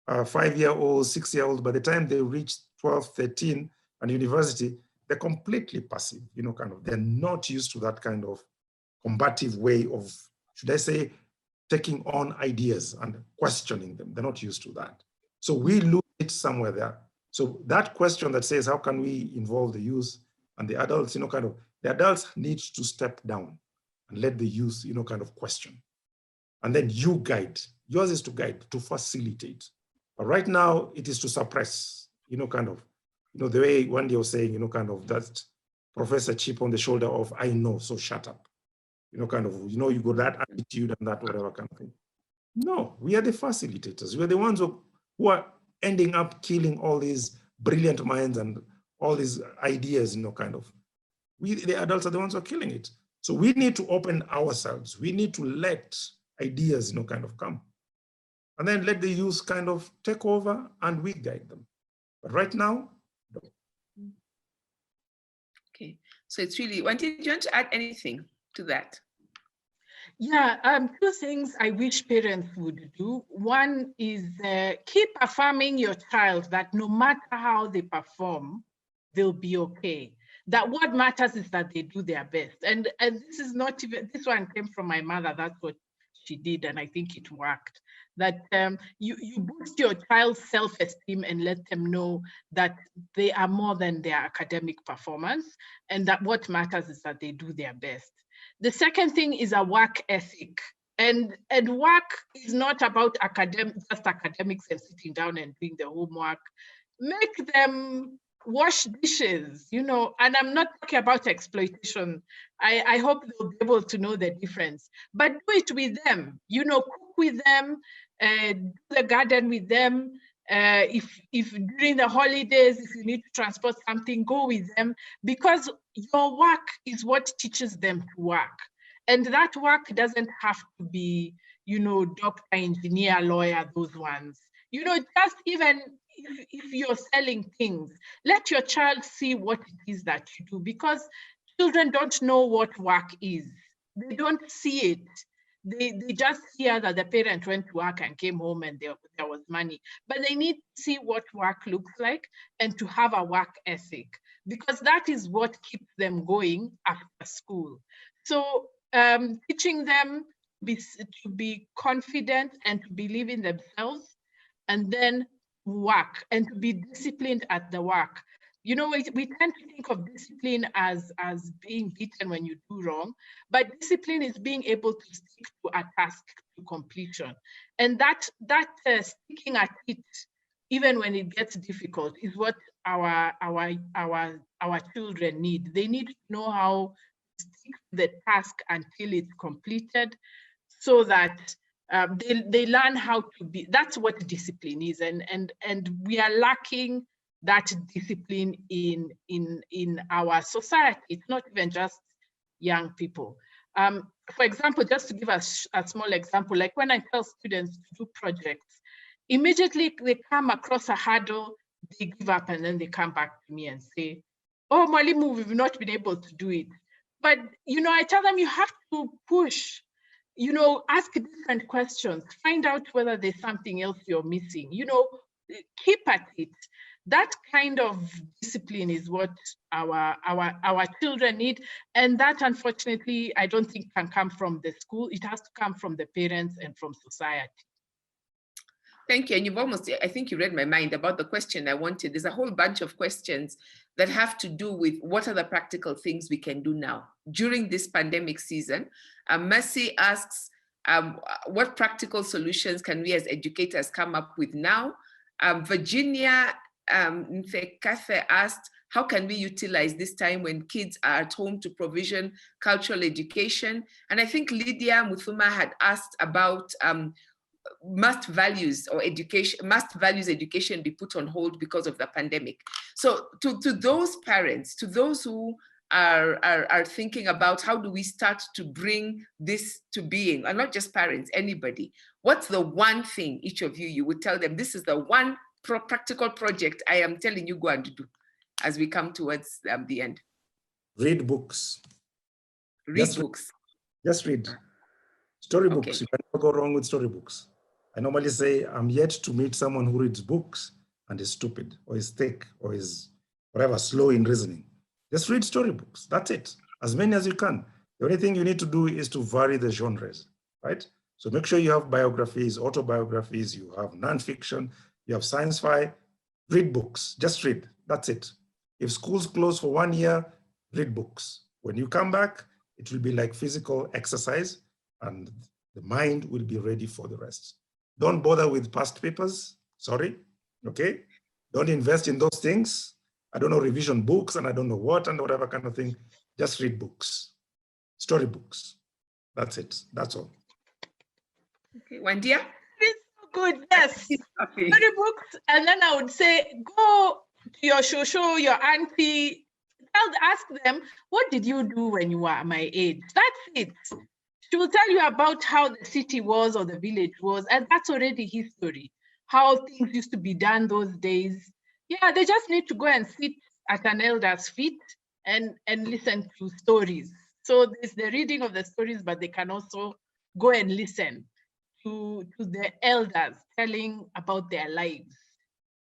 5-year-old, 6-year-old, by the time they reach 12, 13 and university, they're completely passive, kind of. They're not used to that kind of combative way of, should I say, taking on ideas and questioning them. They're not used to that. So we lose it somewhere there. So that question that says, how can we involve the youth and the adults, kind of, the adults need to step down and let the youth, kind of question. And then you guide. Yours is to guide, to facilitate. But right now it is to suppress, kind of, the way one day was saying, kind of that professor chip on the shoulder of, I know, so shut up. Kind of, you got that attitude and that whatever kind of thing. No, we are the facilitators. We are the ones who are ending up killing all these brilliant minds and all these ideas, kind of. We, the adults, are the ones who are killing it. So we need to open ourselves. We need to let ideas, kind of come. And then let the youth kind of take over and we guide them. But right now, no. Okay, so it's really, do you want to add anything to that? Yeah, two things I wish parents would do. One is keep affirming your child that no matter how they perform, they'll be okay. That what matters is that they do their best. And this is not even, this one came from my mother, that's what she did, and I think it worked. That you boost your child's self-esteem and let them know that they are more than their academic performance, and that what matters is that they do their best. The second thing is a work ethic. And work is not about just academics and sitting down and doing the homework. Make them wash dishes, you know, and I'm not talking about exploitation. I hope they'll be able to know the difference, but do it with them, you know, cook with them, do the garden with them. If during the holidays, if you need to transport something, go with them, because your work is what teaches them to work. And that work doesn't have to be, you know, doctor, engineer, lawyer, those ones. You know, just even if you're selling things, let your child see what it is that you do, because children don't know what work is. They don't see it. They just hear that the parent went to work and came home and there was money. But they need to see what work looks like and to have a work ethic, because that is what keeps them going after school. So teaching them to be confident and to believe in themselves, and then work and to be disciplined at the work. You know, we tend to think of discipline as being beaten when you do wrong, but discipline is being able to stick to a task to completion. And that sticking at it, even when it gets difficult, is what our children need. They need to know how to stick to the task until it's completed, so that they learn how to be. That's what discipline is, and we are lacking that discipline in our society. It's not even just young people. For example, just to give us a small example, like when I tell students to do projects, immediately they come across a hurdle, they give up, and then they come back to me and say, "Oh, Mwalimu, we've not been able to do it." But you know, I tell them you have to push. You know, ask different questions, find out whether there's something else you're missing, you know, keep at it. That kind of discipline is what our children need. And that, unfortunately, I don't think can come from the school. It has to come from the parents and from society. Thank you. And you've almost, I think you read my mind about the question I wanted. There's a whole bunch of questions that have to do with what are the practical things we can do now during this pandemic season. Mercy asks, what practical solutions can we as educators come up with now? Virginia Nfekathe asked, how can we utilize this time when kids are at home to provision cultural education? And I think Lydia Muthuma had asked about must values education be put on hold because of the pandemic. So to those parents, to those who are thinking about how do we start to bring this to being, and not just parents, anybody, what's the one thing each of you would tell them, this is the one practical project I am telling you go and do as we come towards the end? Read books. Read books. Just read. Storybooks. Okay. You can never go wrong with storybooks. I normally say I'm yet to meet someone who reads books and is stupid or is thick or is whatever, slow in reasoning. Just read storybooks. That's it. As many as you can. The only thing you need to do is to vary the genres, right? So make sure you have biographies, autobiographies, you have nonfiction, you have science-fi. Read books. Just read. That's it. If schools close for 1 year, read books. When you come back, it will be like physical exercise and the mind will be ready for the rest. Don't bother with past papers, sorry, okay? Don't invest in those things. I don't know, revision books and I don't know what and whatever kind of thing. Just read books, storybooks. That's it, that's all. Okay, Wandia? It's so good, yes. Storybooks, and then I would say, go to your shosho, your auntie, ask them, what did you do when you were my age? That's it. She will tell you about how the city was or the village was, and that's already history, how things used to be done those days. Yeah, they just need to go and sit at an elder's feet and listen to stories. So there's the reading of the stories, but they can also go and listen to the elders telling about their lives.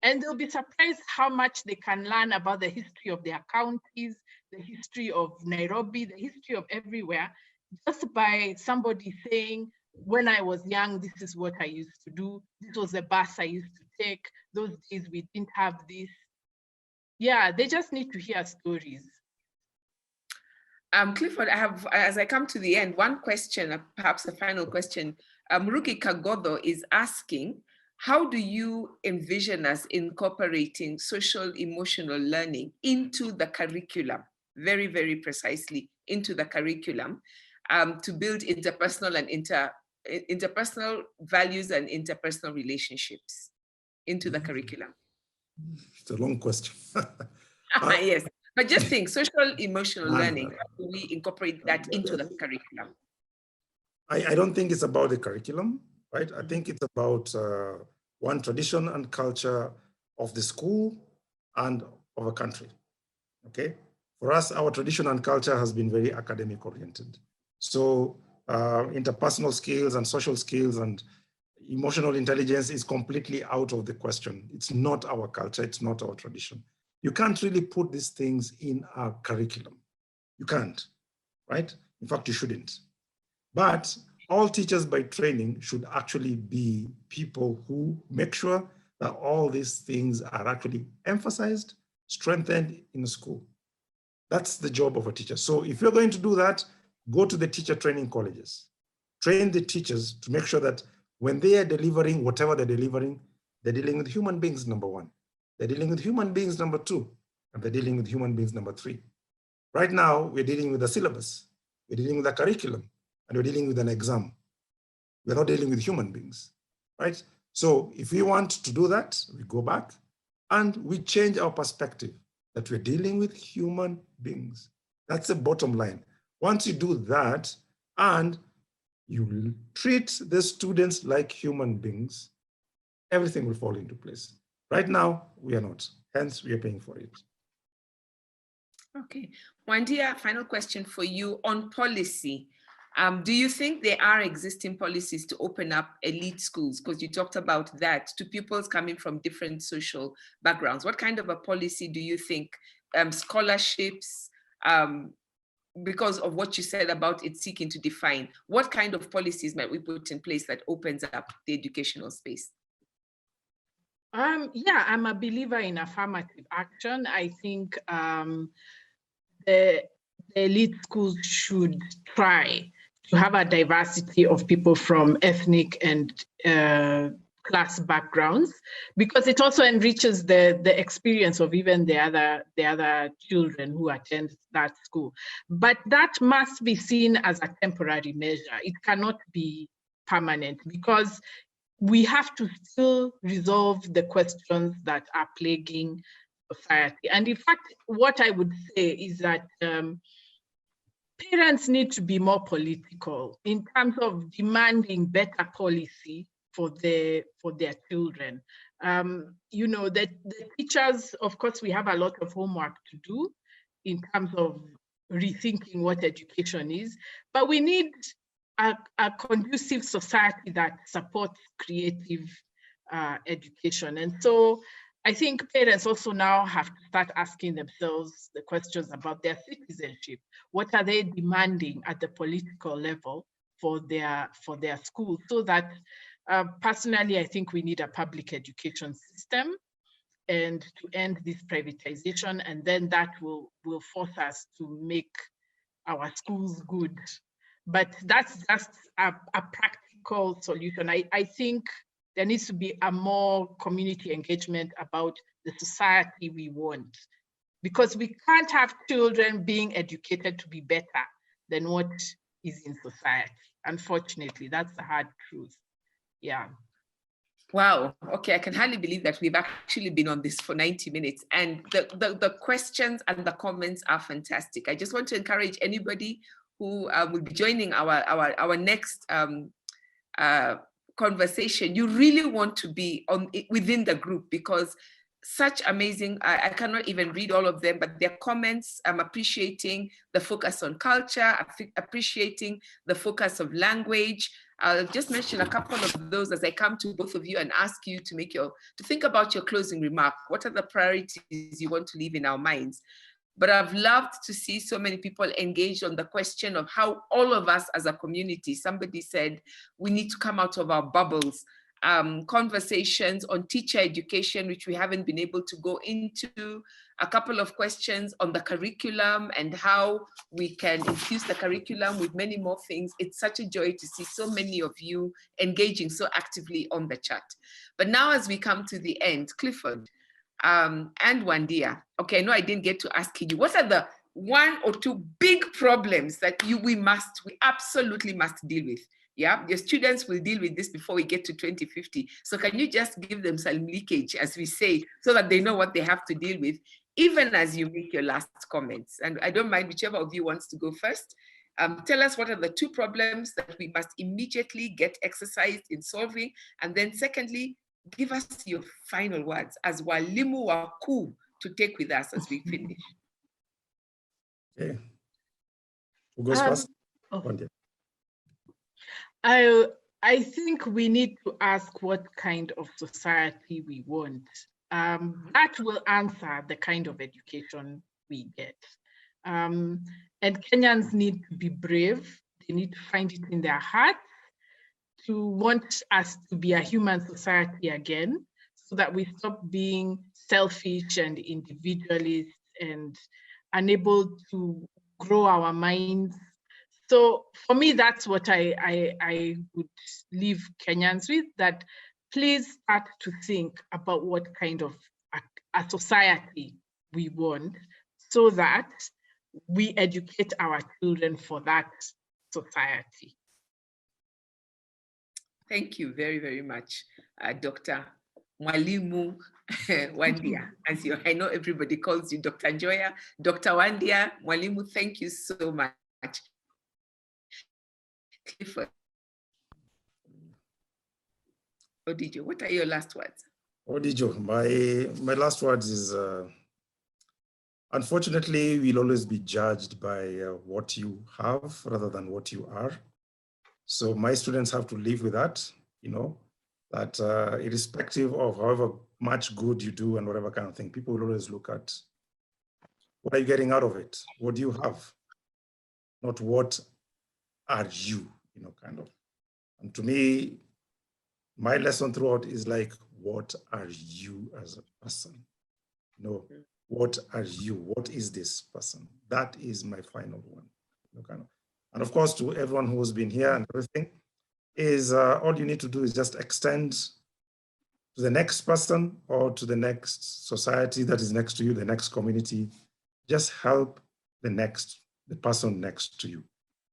And they'll be surprised how much they can learn about the history of their counties, the history of Nairobi, the history of everywhere, just by somebody saying, when I was young, this is what I used to do. This was the bus I used to take. Those days we didn't have this. Yeah, they just need to hear stories. Clifford, I have, as I come to the end, one question, perhaps a final question. Ruki Kagodo is asking, how do you envision us incorporating social emotional learning into the curriculum, very, very precisely into the curriculum, to build interpersonal and interpersonal values and interpersonal relationships into the curriculum? It's a long question. Yes, but just think, social emotional learning, how do we incorporate that into the curriculum? I don't think it's about the curriculum, right? I think it's about one, tradition and culture of the school and of a country, okay? For us, our tradition and culture has been very academic oriented. So interpersonal skills and social skills and emotional intelligence is completely out of the question. It's not our culture, it's not our tradition. You can't really put these things in our curriculum. You can't, right? In fact, you shouldn't. But all teachers by training should actually be people who make sure that all these things are actually emphasized, strengthened in the school. That's the job of a teacher. So if you're going to do that, go to the teacher training colleges. Train the teachers to make sure that when they are delivering whatever they're dealing with human beings, number one. They're dealing with human beings, number two. And they're dealing with human beings, number three. Right now, we're dealing with a syllabus. We're dealing with a curriculum. And we're dealing with an exam. We're not dealing with human beings, right? So if we want to do that, we go back and we change our perspective that we're dealing with human beings. That's the bottom line. Once you do that and you treat the students like human beings, everything will fall into place. Right now, we are not. Hence, we are paying for it. Okay. Wandia, final question for you on policy. Do you think there are existing policies to open up elite schools? Because you talked about that, to pupils coming from different social backgrounds. What kind of a policy do you think, scholarships, because of what you said about it seeking to define, what kind of policies might we put in place that opens up the educational space? Yeah, I'm a believer in affirmative action. I think the elite schools should try to have a diversity of people from ethnic and class backgrounds, because it also enriches the experience of even the other children who attend that school. But that must be seen as a temporary measure. It cannot be permanent, because we have to still resolve the questions that are plaguing society. And in fact, what I would say is that parents need to be more political in terms of demanding better policy for their children. You know, the teachers, of course, we have a lot of homework to do in terms of rethinking what education is, but we need a conducive society that supports creative education. And so I think parents also now have to start asking themselves the questions about their citizenship. What are they demanding at the political level for their schools? So that personally, I think we need a public education system and to end this privatization, and then that will force us to make our schools good. But that's just a practical solution. I think there needs to be a more community engagement about the society we want, because we can't have children being educated to be better than what is in society. Unfortunately, that's the hard truth. Yeah. Wow. Okay, I can hardly believe that we've actually been on this for 90 minutes, and the questions and the comments are fantastic. I just want to encourage anybody who will be joining our next conversation. You really want to be within the group, because such amazing, I cannot even read all of them, but their comments, I'm appreciating the focus on culture, appreciating the focus of language. I'll just mention a couple of those as I come to both of you and ask you to think about your closing remark. What are the priorities you want to leave in our minds? but I've loved to see so many people engaged on the question of how all of us as a community, somebody said, we need to come out of our bubbles. Conversations on teacher education, which we haven't been able to go into, a couple of questions on the curriculum and how we can infuse the curriculum with many more things. It's such a joy to see so many of you engaging so actively on the chat. But now as we come to the end, Clifford and Wandia, okay, I know I didn't get to ask you, what are the 1 or 2 big problems that we absolutely must deal with? Yeah, your students will deal with this before we get to 2050. So can you just give them some leakage, as we say, so that they know what they have to deal with, even as you make your last comments? And I don't mind whichever of you wants to go first. Tell us what are the 2 problems that we must immediately get exercised in solving. And then secondly, give us your final words as walimu wakuu to take with us as we finish. Okay. Who goes first? I think we need to ask what kind of society we want. That will answer the kind of education we get. And Kenyans need to be brave. They need to find it in their heart to want us to be a human society again, so that we stop being selfish and individualist and unable to grow our minds. So for me, that's what I would leave Kenyans with, that please start to think about what kind of a society we want, so that we educate our children for that society. Thank you very, very much, Dr. Mwalimu Wandia. I know everybody calls you Dr. Joya. Dr. Wandia, Mwalimu, thank you so much. Clifford. Odijo, what are your last words? Odijo, my last words is, unfortunately, we'll always be judged by what you have rather than what you are. So my students have to live with that, that irrespective of however much good you do and whatever kind of thing, people will always look at, what are you getting out of it? What do you have? Not what are you, kind of. And to me, my lesson throughout is like, what are you as a person? What are you? What is this person? That is my final one, kind of. And of course, to everyone who's been here and everything, is all you need to do is just extend to the next person or to the next society that is next to you, the next community. Just help the person next to you.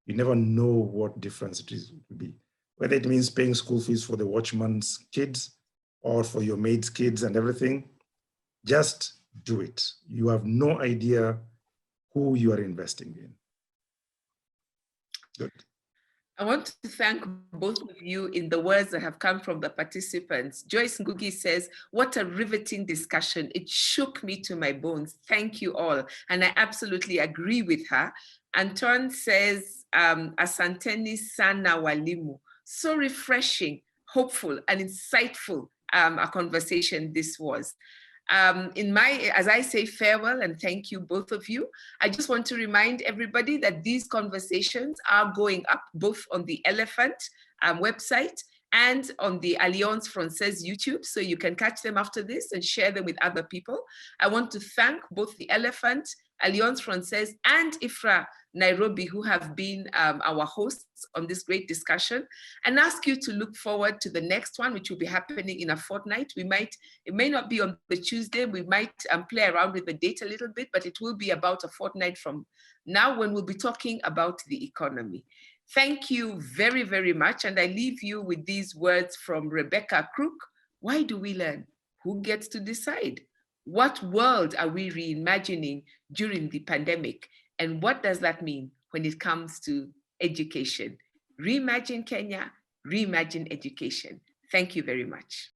You never know what difference it will be. Whether it means paying school fees for the watchman's kids or for your maid's kids and everything, just do it. You have no idea who you are investing in. Good. I want to thank both of you in the words that have come from the participants. Joyce Ngugi says, what a riveting discussion. It shook me to my bones. Thank you all. And I absolutely agree with her. Anton says, asanteni sana walimu. So refreshing, hopeful, and insightful a conversation this was. As I say farewell and thank you, both of you, I just want to remind everybody that these conversations are going up both on the Elephant website and on the Alliance Française YouTube, so you can catch them after this and share them with other people. I want to thank both the Elephant, Alliance Française, and IFRA Nairobi, who have been our hosts on this great discussion, and ask you to look forward to the next one, which will be happening in a fortnight. It may not be on the Tuesday, we might play around with the date a little bit, but it will be about a fortnight from now, when we'll be talking about the economy. Thank you very, very much. And I leave you with these words from Rebecca Crook. Why do we learn? Who gets to decide? What world are we reimagining during the pandemic? And what does that mean when it comes to education? Reimagine Kenya, reimagine education. Thank you very much.